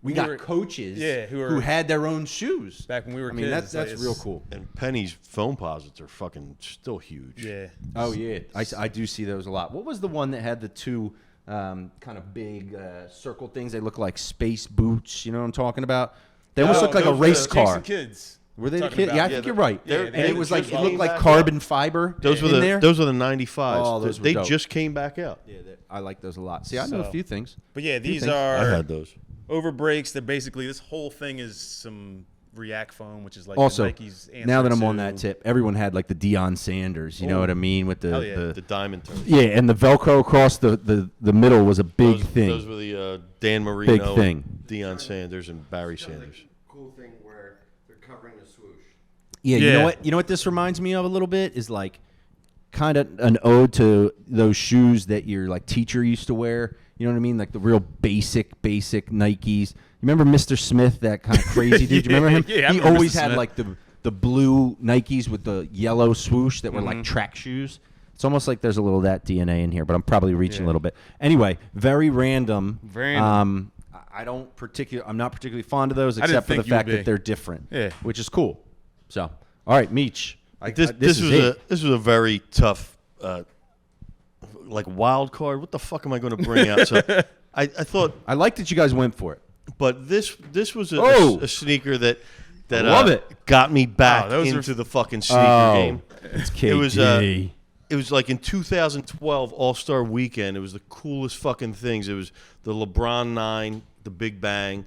[SPEAKER 1] we
[SPEAKER 3] We
[SPEAKER 1] got
[SPEAKER 3] were-
[SPEAKER 1] coaches
[SPEAKER 3] who
[SPEAKER 1] had their own shoes.
[SPEAKER 3] back when we were
[SPEAKER 1] I mean,
[SPEAKER 3] kids,
[SPEAKER 1] that's
[SPEAKER 3] like,
[SPEAKER 1] real
[SPEAKER 3] it's-
[SPEAKER 1] cool.
[SPEAKER 2] And Penny's foam posits are fucking still huge.
[SPEAKER 3] Yeah.
[SPEAKER 1] Oh yeah, I do see those a lot. What was the one that had the two kind of big circle things? They look like space boots. You know what I'm talking about? They almost look like a
[SPEAKER 3] those were
[SPEAKER 1] race
[SPEAKER 3] the
[SPEAKER 1] car.
[SPEAKER 3] Jason Kids.
[SPEAKER 1] Were they the
[SPEAKER 3] talking
[SPEAKER 1] kid?
[SPEAKER 3] about.
[SPEAKER 1] Yeah, I
[SPEAKER 3] Yeah,
[SPEAKER 1] think you're right.
[SPEAKER 3] yeah,
[SPEAKER 1] And
[SPEAKER 3] they
[SPEAKER 1] it was like
[SPEAKER 2] just
[SPEAKER 1] it looked
[SPEAKER 2] came
[SPEAKER 1] like
[SPEAKER 2] back
[SPEAKER 1] carbon fiber.
[SPEAKER 2] Those were
[SPEAKER 1] in
[SPEAKER 2] the
[SPEAKER 1] there.
[SPEAKER 2] those were the 95s.
[SPEAKER 1] Oh, those were
[SPEAKER 2] they
[SPEAKER 1] dope.
[SPEAKER 2] just came back out.
[SPEAKER 1] Yeah, I like those a lot. See, I know a
[SPEAKER 3] So-
[SPEAKER 1] few things.
[SPEAKER 3] But yeah, these
[SPEAKER 1] things.
[SPEAKER 2] I
[SPEAKER 3] are
[SPEAKER 2] had those.
[SPEAKER 3] over breaks. They're basically, this whole thing is some React foam, which is like
[SPEAKER 1] Also,
[SPEAKER 3] Nike's answer
[SPEAKER 1] now that I'm
[SPEAKER 3] to-
[SPEAKER 1] on that tip, everyone had like the Deion Sanders. You know
[SPEAKER 3] Oh.
[SPEAKER 1] what I mean with
[SPEAKER 3] Hell yeah.
[SPEAKER 2] The diamond toes.
[SPEAKER 1] yeah, and the Velcro across the middle was a big thing.
[SPEAKER 2] Those were the Dan Marino,
[SPEAKER 1] thing.
[SPEAKER 2] Deion Sanders, and Barry
[SPEAKER 4] Sounds like
[SPEAKER 2] Sanders.
[SPEAKER 4] a cool thing where they're covering the swoosh.
[SPEAKER 1] Yeah,
[SPEAKER 3] Yeah.
[SPEAKER 1] You know what this reminds me of a little bit is like kind of an ode to those shoes that your like teacher used to wear. You know what I mean? Like the real basic Nikes. You remember Mr. Smith, that kind of crazy dude? You remember him?
[SPEAKER 3] Yeah, I
[SPEAKER 1] He
[SPEAKER 3] remember
[SPEAKER 1] always
[SPEAKER 3] Mr.
[SPEAKER 1] had
[SPEAKER 3] Smith.
[SPEAKER 1] like the blue Nikes with the yellow swoosh that were
[SPEAKER 3] Mm-hmm.
[SPEAKER 1] like track shoes. It's almost like there's a little of that DNA in here, but I'm probably reaching a little bit. Anyway, very random.
[SPEAKER 3] Very random.
[SPEAKER 1] I'm not particularly fond of those,
[SPEAKER 3] I didn't
[SPEAKER 1] except for the
[SPEAKER 3] think you would
[SPEAKER 1] fact that
[SPEAKER 3] be.
[SPEAKER 1] they're different.
[SPEAKER 3] Yeah.
[SPEAKER 1] Which is cool. So, all right, Meech.
[SPEAKER 2] This was a very tough, like wild card. What the fuck am I going to bring out? So I thought,
[SPEAKER 1] I like that you guys went for it.
[SPEAKER 2] but this was
[SPEAKER 1] Oh.
[SPEAKER 2] a sneaker that
[SPEAKER 1] love it.
[SPEAKER 2] got me back
[SPEAKER 3] Oh, those are-
[SPEAKER 2] into the fucking sneaker game.
[SPEAKER 1] It's KD.
[SPEAKER 2] It was like in 2012 All-Star Weekend. It was the coolest fucking things. It was the LeBron 9, the Big Bang,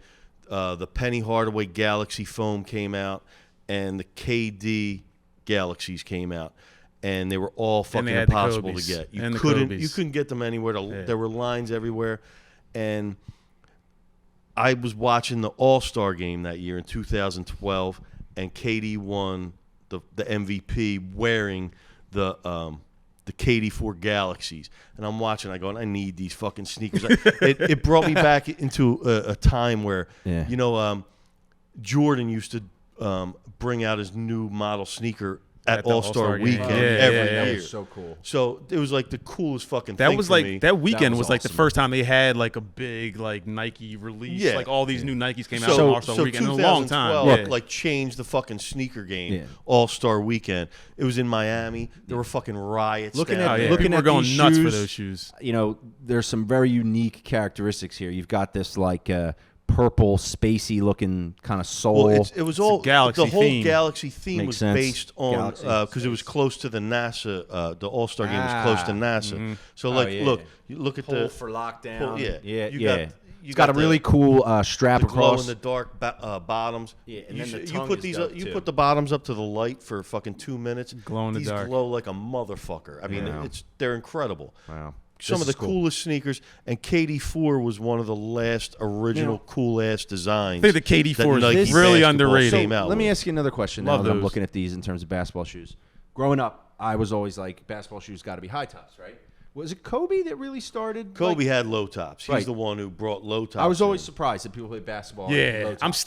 [SPEAKER 2] the Penny Hardaway Galaxy foam came out, and the KD Galaxies came out, and they were all fucking
[SPEAKER 3] they had the
[SPEAKER 2] impossible to
[SPEAKER 3] Kobe's.
[SPEAKER 2] get.
[SPEAKER 3] And the
[SPEAKER 2] You
[SPEAKER 3] Kobe's.
[SPEAKER 2] couldn't get them anywhere.
[SPEAKER 3] Yeah.
[SPEAKER 2] There were lines everywhere, and I was watching the All-Star game that year in 2012, and KD won the MVP wearing the KD4 Galaxies, and I'm watching. I go, I need these fucking sneakers. It brought me back into a time where,
[SPEAKER 1] Yeah.
[SPEAKER 2] you know, Jordan used to bring out his new model sneaker at
[SPEAKER 3] the
[SPEAKER 2] All-Star
[SPEAKER 3] All-Star game.
[SPEAKER 2] Weekend
[SPEAKER 3] Yeah,
[SPEAKER 2] every
[SPEAKER 3] yeah,
[SPEAKER 2] year.
[SPEAKER 3] yeah.
[SPEAKER 1] was so cool.
[SPEAKER 2] So it was like the coolest fucking
[SPEAKER 3] That
[SPEAKER 2] thing
[SPEAKER 3] was
[SPEAKER 2] for
[SPEAKER 3] like
[SPEAKER 2] me.
[SPEAKER 3] that weekend
[SPEAKER 1] was
[SPEAKER 3] was like the
[SPEAKER 1] awesome.
[SPEAKER 3] first time they had like a big like Nike release.
[SPEAKER 2] Yeah.
[SPEAKER 3] Like all these new Nikes came out
[SPEAKER 2] So,
[SPEAKER 3] on All-Star
[SPEAKER 2] so
[SPEAKER 3] Weekend in a long time.
[SPEAKER 2] 2012
[SPEAKER 3] Yeah.
[SPEAKER 2] like changed the fucking sneaker game.
[SPEAKER 1] Yeah.
[SPEAKER 2] All-Star Weekend. It was in Miami. There were fucking riots.
[SPEAKER 1] Looking
[SPEAKER 2] down
[SPEAKER 1] at-
[SPEAKER 3] Oh,
[SPEAKER 2] there.
[SPEAKER 3] yeah.
[SPEAKER 1] looking
[SPEAKER 3] People
[SPEAKER 1] at
[SPEAKER 3] were going
[SPEAKER 1] these
[SPEAKER 3] nuts for
[SPEAKER 1] shoes,
[SPEAKER 3] those shoes.
[SPEAKER 1] You know, there's some very unique characteristics here. You've got this like purple, spacey looking kind of sole.
[SPEAKER 2] Well, it was all
[SPEAKER 3] galaxy
[SPEAKER 2] the whole
[SPEAKER 3] theme.
[SPEAKER 2] galaxy theme
[SPEAKER 1] Makes
[SPEAKER 2] was
[SPEAKER 1] sense.
[SPEAKER 2] based on
[SPEAKER 1] Galaxy,
[SPEAKER 2] because it was close to the NASA. The All-Star game was close to NASA. So like,
[SPEAKER 1] yeah.
[SPEAKER 2] look, you look at
[SPEAKER 1] pull
[SPEAKER 2] the
[SPEAKER 1] for lockdown.
[SPEAKER 2] pull- yeah,
[SPEAKER 1] yeah,
[SPEAKER 2] you
[SPEAKER 1] yeah.
[SPEAKER 2] got- you
[SPEAKER 1] It's got a
[SPEAKER 2] got
[SPEAKER 1] really
[SPEAKER 2] the-
[SPEAKER 1] cool strap
[SPEAKER 2] the glow
[SPEAKER 1] across.
[SPEAKER 2] in the dark bottoms.
[SPEAKER 1] Yeah, and
[SPEAKER 2] you,
[SPEAKER 1] then the
[SPEAKER 2] you
[SPEAKER 1] tongue
[SPEAKER 2] put
[SPEAKER 1] is
[SPEAKER 2] these
[SPEAKER 1] dope,
[SPEAKER 2] you
[SPEAKER 1] too.
[SPEAKER 2] put the bottoms up to the light for fucking 2 minutes.
[SPEAKER 3] Glow in the
[SPEAKER 2] these
[SPEAKER 3] dark.
[SPEAKER 2] glow like a motherfucker. I mean,
[SPEAKER 1] Yeah.
[SPEAKER 2] they're incredible.
[SPEAKER 1] Wow.
[SPEAKER 2] Some
[SPEAKER 1] This
[SPEAKER 2] of the
[SPEAKER 1] is cool.
[SPEAKER 2] coolest sneakers, and KD4 was one of the last original cool ass designs.
[SPEAKER 3] I think the KD4 is
[SPEAKER 2] that Nike
[SPEAKER 3] really
[SPEAKER 2] basketball
[SPEAKER 3] underrated.
[SPEAKER 2] came out
[SPEAKER 1] Let me
[SPEAKER 2] with.
[SPEAKER 1] ask you another question
[SPEAKER 3] Love
[SPEAKER 1] now that I'm
[SPEAKER 3] those.
[SPEAKER 1] looking at these in terms of basketball shoes. Growing up, I was always like, basketball shoes got to be high tops, right? Was it Kobe that really started?
[SPEAKER 2] Kobe
[SPEAKER 1] like-
[SPEAKER 2] had low tops. He's
[SPEAKER 1] Right.
[SPEAKER 2] the one who brought low tops.
[SPEAKER 1] I was always
[SPEAKER 2] in.
[SPEAKER 1] surprised that people play basketball. with
[SPEAKER 3] Yeah,
[SPEAKER 1] low
[SPEAKER 3] I
[SPEAKER 1] tops.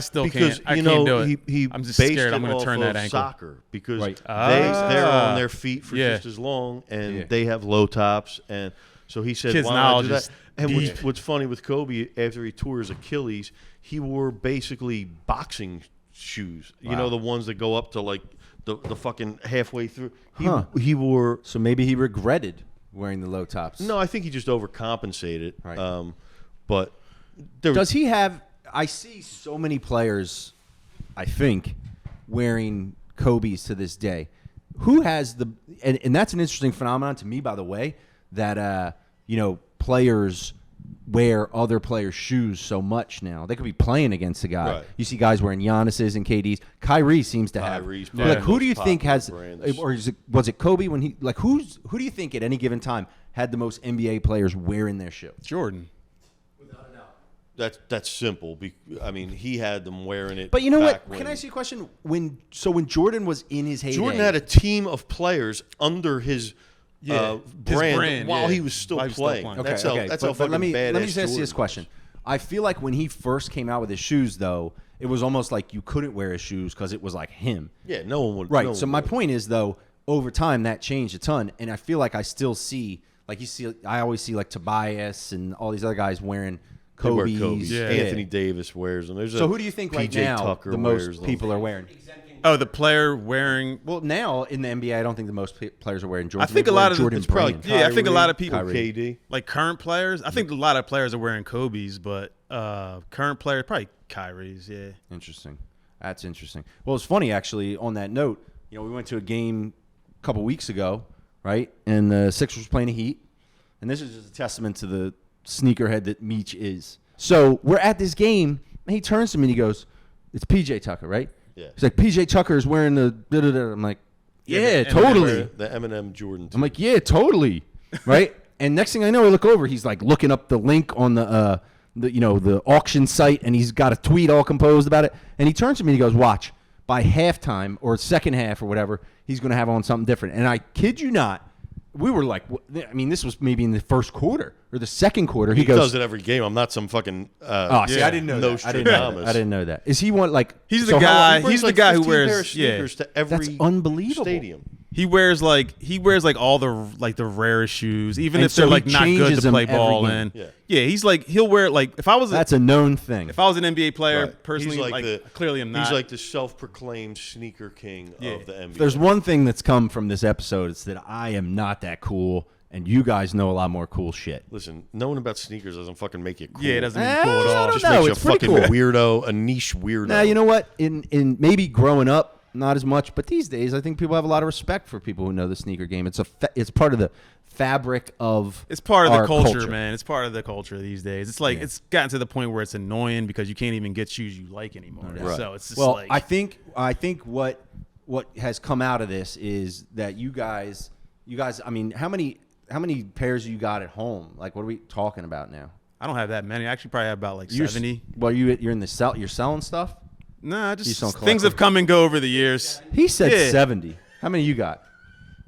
[SPEAKER 3] still
[SPEAKER 2] because
[SPEAKER 3] can't. I
[SPEAKER 2] you
[SPEAKER 3] can't
[SPEAKER 2] know
[SPEAKER 3] do it.
[SPEAKER 2] he
[SPEAKER 3] I'm just
[SPEAKER 2] based
[SPEAKER 3] scared I'm
[SPEAKER 2] it
[SPEAKER 3] going
[SPEAKER 2] off
[SPEAKER 3] to turn that
[SPEAKER 2] of
[SPEAKER 3] ankle.
[SPEAKER 2] soccer because
[SPEAKER 1] Right.
[SPEAKER 2] they're on their feet for
[SPEAKER 3] Yeah.
[SPEAKER 2] just as long and
[SPEAKER 1] Yeah.
[SPEAKER 2] they have low tops and so he said
[SPEAKER 3] Kids'
[SPEAKER 2] why don't I
[SPEAKER 3] knowledge
[SPEAKER 2] do
[SPEAKER 3] is
[SPEAKER 2] that? And
[SPEAKER 3] deep.
[SPEAKER 2] what's funny with Kobe after he tore his Achilles, he wore basically boxing shoes. You
[SPEAKER 1] Wow.
[SPEAKER 2] know the ones that go up to like the fucking halfway through.
[SPEAKER 1] Huh.
[SPEAKER 2] He wore.
[SPEAKER 1] So maybe he regretted wearing the low tops.
[SPEAKER 2] No, I think he just overcompensated.
[SPEAKER 1] Right.
[SPEAKER 2] But there
[SPEAKER 1] Does he have? I see so many players, I think, wearing Kobe's to this day. Who has the? And that's an interesting phenomenon to me, by the way, that players wear other players' shoes so much now. They could be playing against a guy.
[SPEAKER 2] Right.
[SPEAKER 1] You see guys wearing Giannis's and KD's. Kyrie seems to have.
[SPEAKER 2] Kyrie's
[SPEAKER 1] But, like,
[SPEAKER 2] probably
[SPEAKER 1] who do you
[SPEAKER 2] most
[SPEAKER 1] think has,
[SPEAKER 2] popular brand.
[SPEAKER 1] or was it Kobe when he like who do you think at any given time had the most NBA players wearing their shoe?
[SPEAKER 3] Jordan.
[SPEAKER 2] That's simple. I mean, he had them wearing it.
[SPEAKER 1] But you know what?
[SPEAKER 2] back
[SPEAKER 1] Can I
[SPEAKER 2] when-
[SPEAKER 1] ask you a question? When Jordan was in his heyday,
[SPEAKER 2] Jordan had a team of players under his brand while he was still
[SPEAKER 3] while he was still
[SPEAKER 2] playing.
[SPEAKER 3] playing.
[SPEAKER 1] Okay,
[SPEAKER 2] That's
[SPEAKER 1] okay.
[SPEAKER 2] how
[SPEAKER 1] But
[SPEAKER 2] fucking
[SPEAKER 1] let me
[SPEAKER 2] badass
[SPEAKER 1] just ask you this
[SPEAKER 2] Jordan
[SPEAKER 1] question.
[SPEAKER 2] was.
[SPEAKER 1] I feel like when he first came out with his shoes, though, it was almost like you couldn't wear his shoes because it was like him.
[SPEAKER 2] Yeah, no one would.
[SPEAKER 1] Right.
[SPEAKER 2] no
[SPEAKER 1] So
[SPEAKER 2] one
[SPEAKER 1] my
[SPEAKER 2] would.
[SPEAKER 1] point is, though, over time that changed a ton, and I feel like I still see, like I always see like Tobias and all these other guys wearing
[SPEAKER 2] They wear
[SPEAKER 1] Kobe's.
[SPEAKER 2] Kobe's.
[SPEAKER 3] Yeah.
[SPEAKER 2] Anthony Davis wears them.
[SPEAKER 1] So who do you think right
[SPEAKER 2] PJ
[SPEAKER 1] now
[SPEAKER 2] Tucker
[SPEAKER 1] the
[SPEAKER 2] wears
[SPEAKER 1] most
[SPEAKER 2] them.
[SPEAKER 1] people are wearing?
[SPEAKER 3] Oh, the player wearing.
[SPEAKER 1] Well, now in the NBA, I don't think the most players are wearing Jordan.
[SPEAKER 3] I think a lot of
[SPEAKER 1] Jordan
[SPEAKER 3] it's
[SPEAKER 2] probably
[SPEAKER 1] brand.
[SPEAKER 3] Yeah, I think a lot of
[SPEAKER 2] Kyrie,
[SPEAKER 3] people,
[SPEAKER 2] KD.
[SPEAKER 3] like current players. I think a lot of players are wearing Kobe's, but current players probably Kyrie's. Yeah.
[SPEAKER 1] Interesting. That's interesting. Well, it's funny actually. On that note, we went to a game a couple weeks ago, right? And the Sixers playing the Heat, and this is just a testament to the sneakerhead that Meech is. So we're at this game, and he turns to me and he goes, "It's PJ Tucker, right?"
[SPEAKER 2] Yeah.
[SPEAKER 1] He's like, "PJ Tucker is wearing the da-da-da." I'm like, "Yeah,
[SPEAKER 3] the
[SPEAKER 1] totally."
[SPEAKER 2] The Eminem Jordan.
[SPEAKER 1] I'm like, "Yeah, totally," right? And next thing I know, I look over. He's like looking up the link on the auction site, and he's got a tweet all composed about it. And he turns to me and he goes, "Watch, by halftime or second half or whatever, he's going to have on something different." And I kid you not, we were like, I mean, this was maybe in the first quarter or the second quarter.
[SPEAKER 2] he
[SPEAKER 1] He goes,
[SPEAKER 2] does it every game. I'm not some fucking.
[SPEAKER 1] "Oh, see,
[SPEAKER 3] Yeah.
[SPEAKER 1] I didn't know that. I
[SPEAKER 2] Nostradamus.
[SPEAKER 1] didn't know that. Is he one like?
[SPEAKER 3] He's the
[SPEAKER 1] so how-
[SPEAKER 3] guy-
[SPEAKER 2] He brings
[SPEAKER 3] he's the
[SPEAKER 2] like
[SPEAKER 3] guy who
[SPEAKER 2] 15 pair
[SPEAKER 3] wears-
[SPEAKER 2] of sneakers to every
[SPEAKER 1] That's unbelievable.
[SPEAKER 2] stadium.
[SPEAKER 3] He wears like all the rarest shoes, even
[SPEAKER 1] And
[SPEAKER 3] if they're
[SPEAKER 1] so he
[SPEAKER 3] like not good
[SPEAKER 1] changes
[SPEAKER 3] to
[SPEAKER 1] them
[SPEAKER 3] play
[SPEAKER 1] every
[SPEAKER 3] ball
[SPEAKER 1] game.
[SPEAKER 3] in. Yeah, he'll wear like if I was
[SPEAKER 1] That's a known thing.
[SPEAKER 3] if I was an NBA player
[SPEAKER 2] Right.
[SPEAKER 3] personally,
[SPEAKER 2] He's
[SPEAKER 3] like clearly I'm not.
[SPEAKER 2] He's like the self-proclaimed sneaker king
[SPEAKER 3] Yeah.
[SPEAKER 2] of the NBA.
[SPEAKER 1] There's one thing that's come from this episode. It's that I am not that cool, and you guys know a lot more cool shit.
[SPEAKER 2] Listen, knowing about sneakers doesn't fucking make you cool.
[SPEAKER 3] yeah, it doesn't
[SPEAKER 1] Eh,
[SPEAKER 3] mean cool at
[SPEAKER 1] I
[SPEAKER 3] all.
[SPEAKER 1] don't
[SPEAKER 2] Just
[SPEAKER 1] know.
[SPEAKER 2] makes you a
[SPEAKER 1] It's pretty
[SPEAKER 2] fucking
[SPEAKER 1] cool.
[SPEAKER 2] weirdo, a niche weirdo.
[SPEAKER 1] Now, you know what? In maybe growing up, not as much, but these days, I think people have a lot of respect for people who know the sneaker game. It's part of the fabric of
[SPEAKER 3] It's part of the
[SPEAKER 1] our
[SPEAKER 3] culture, man. It's part of the culture these days. It's like
[SPEAKER 1] Yeah.
[SPEAKER 3] it's gotten to the point where it's annoying because you can't even get shoes you like anymore.
[SPEAKER 2] Right.
[SPEAKER 3] So it's just
[SPEAKER 1] Well,
[SPEAKER 3] like
[SPEAKER 1] I think what has come out of this is that you guys. I mean, how many pairs you got at home? Like, what are we talking about now?
[SPEAKER 3] I don't have that many. I actually probably have about like
[SPEAKER 1] You're
[SPEAKER 3] 70.
[SPEAKER 1] Well, you're in the you're selling stuff.
[SPEAKER 3] Nah,
[SPEAKER 1] You
[SPEAKER 3] just
[SPEAKER 1] don't
[SPEAKER 3] things
[SPEAKER 1] collect
[SPEAKER 3] have come and go over the years.
[SPEAKER 1] He said
[SPEAKER 3] Yeah.
[SPEAKER 1] 70. How many you got?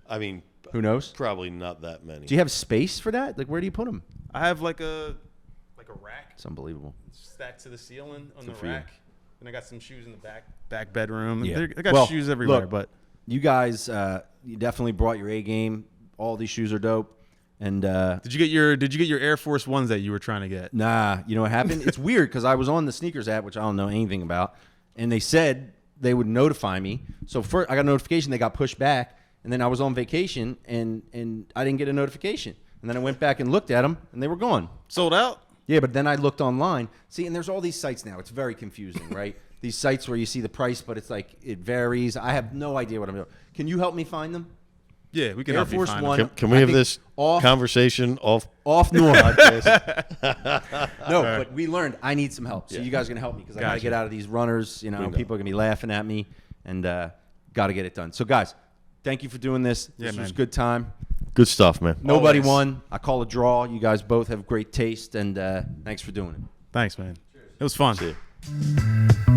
[SPEAKER 2] I mean,
[SPEAKER 1] Who knows?
[SPEAKER 2] probably not that many.
[SPEAKER 1] Do you have space for that? Like, where do you put them?
[SPEAKER 3] I have like a rack
[SPEAKER 1] It's unbelievable.
[SPEAKER 3] stacked to the ceiling on the
[SPEAKER 1] for you.
[SPEAKER 3] rack, and I got some shoes in the back bedroom.
[SPEAKER 1] Yeah.
[SPEAKER 3] I got
[SPEAKER 1] Well,
[SPEAKER 3] shoes everywhere,
[SPEAKER 1] look,
[SPEAKER 3] but
[SPEAKER 1] You guys, you definitely brought your A game. All these shoes are dope. And
[SPEAKER 3] did you get your Air Force Ones that you were trying to get?
[SPEAKER 1] nah, you know what happened? It's weird because I was on the sneakers app, which I don't know anything about, and they said they would notify me. So first, I got a notification they got pushed back, and then I was on vacation and I didn't get a notification. And then I went back and looked at them, and they were gone.
[SPEAKER 3] Sold out?
[SPEAKER 1] Yeah, but then I looked online. See, and there's all these sites now. It's very confusing, right? These sites where you see the price, but it's like it varies. I have no idea what I'm doing. Can you help me find them?
[SPEAKER 3] Yeah, we can
[SPEAKER 1] Air
[SPEAKER 3] help you
[SPEAKER 1] Force
[SPEAKER 3] find
[SPEAKER 1] One.
[SPEAKER 3] them.
[SPEAKER 2] Can we
[SPEAKER 1] I
[SPEAKER 2] have
[SPEAKER 1] think
[SPEAKER 2] this conversation off
[SPEAKER 1] normal?
[SPEAKER 2] podcast?
[SPEAKER 1] No, but we learned I need some help. So you guys are gonna help me because I gotta
[SPEAKER 3] Gotcha.
[SPEAKER 1] get out of these runners. You know,
[SPEAKER 2] We know.
[SPEAKER 1] people are gonna be laughing at me, and gotta get it done. So guys, thank you for doing this.
[SPEAKER 3] Yeah,
[SPEAKER 1] This was
[SPEAKER 3] man.
[SPEAKER 1] a good time.
[SPEAKER 2] Good stuff, man.
[SPEAKER 1] Nobody
[SPEAKER 3] Always.
[SPEAKER 1] won. I call a draw. You guys both have great taste, and thanks for doing it.
[SPEAKER 3] Thanks, man. It was fun.
[SPEAKER 2] See ya.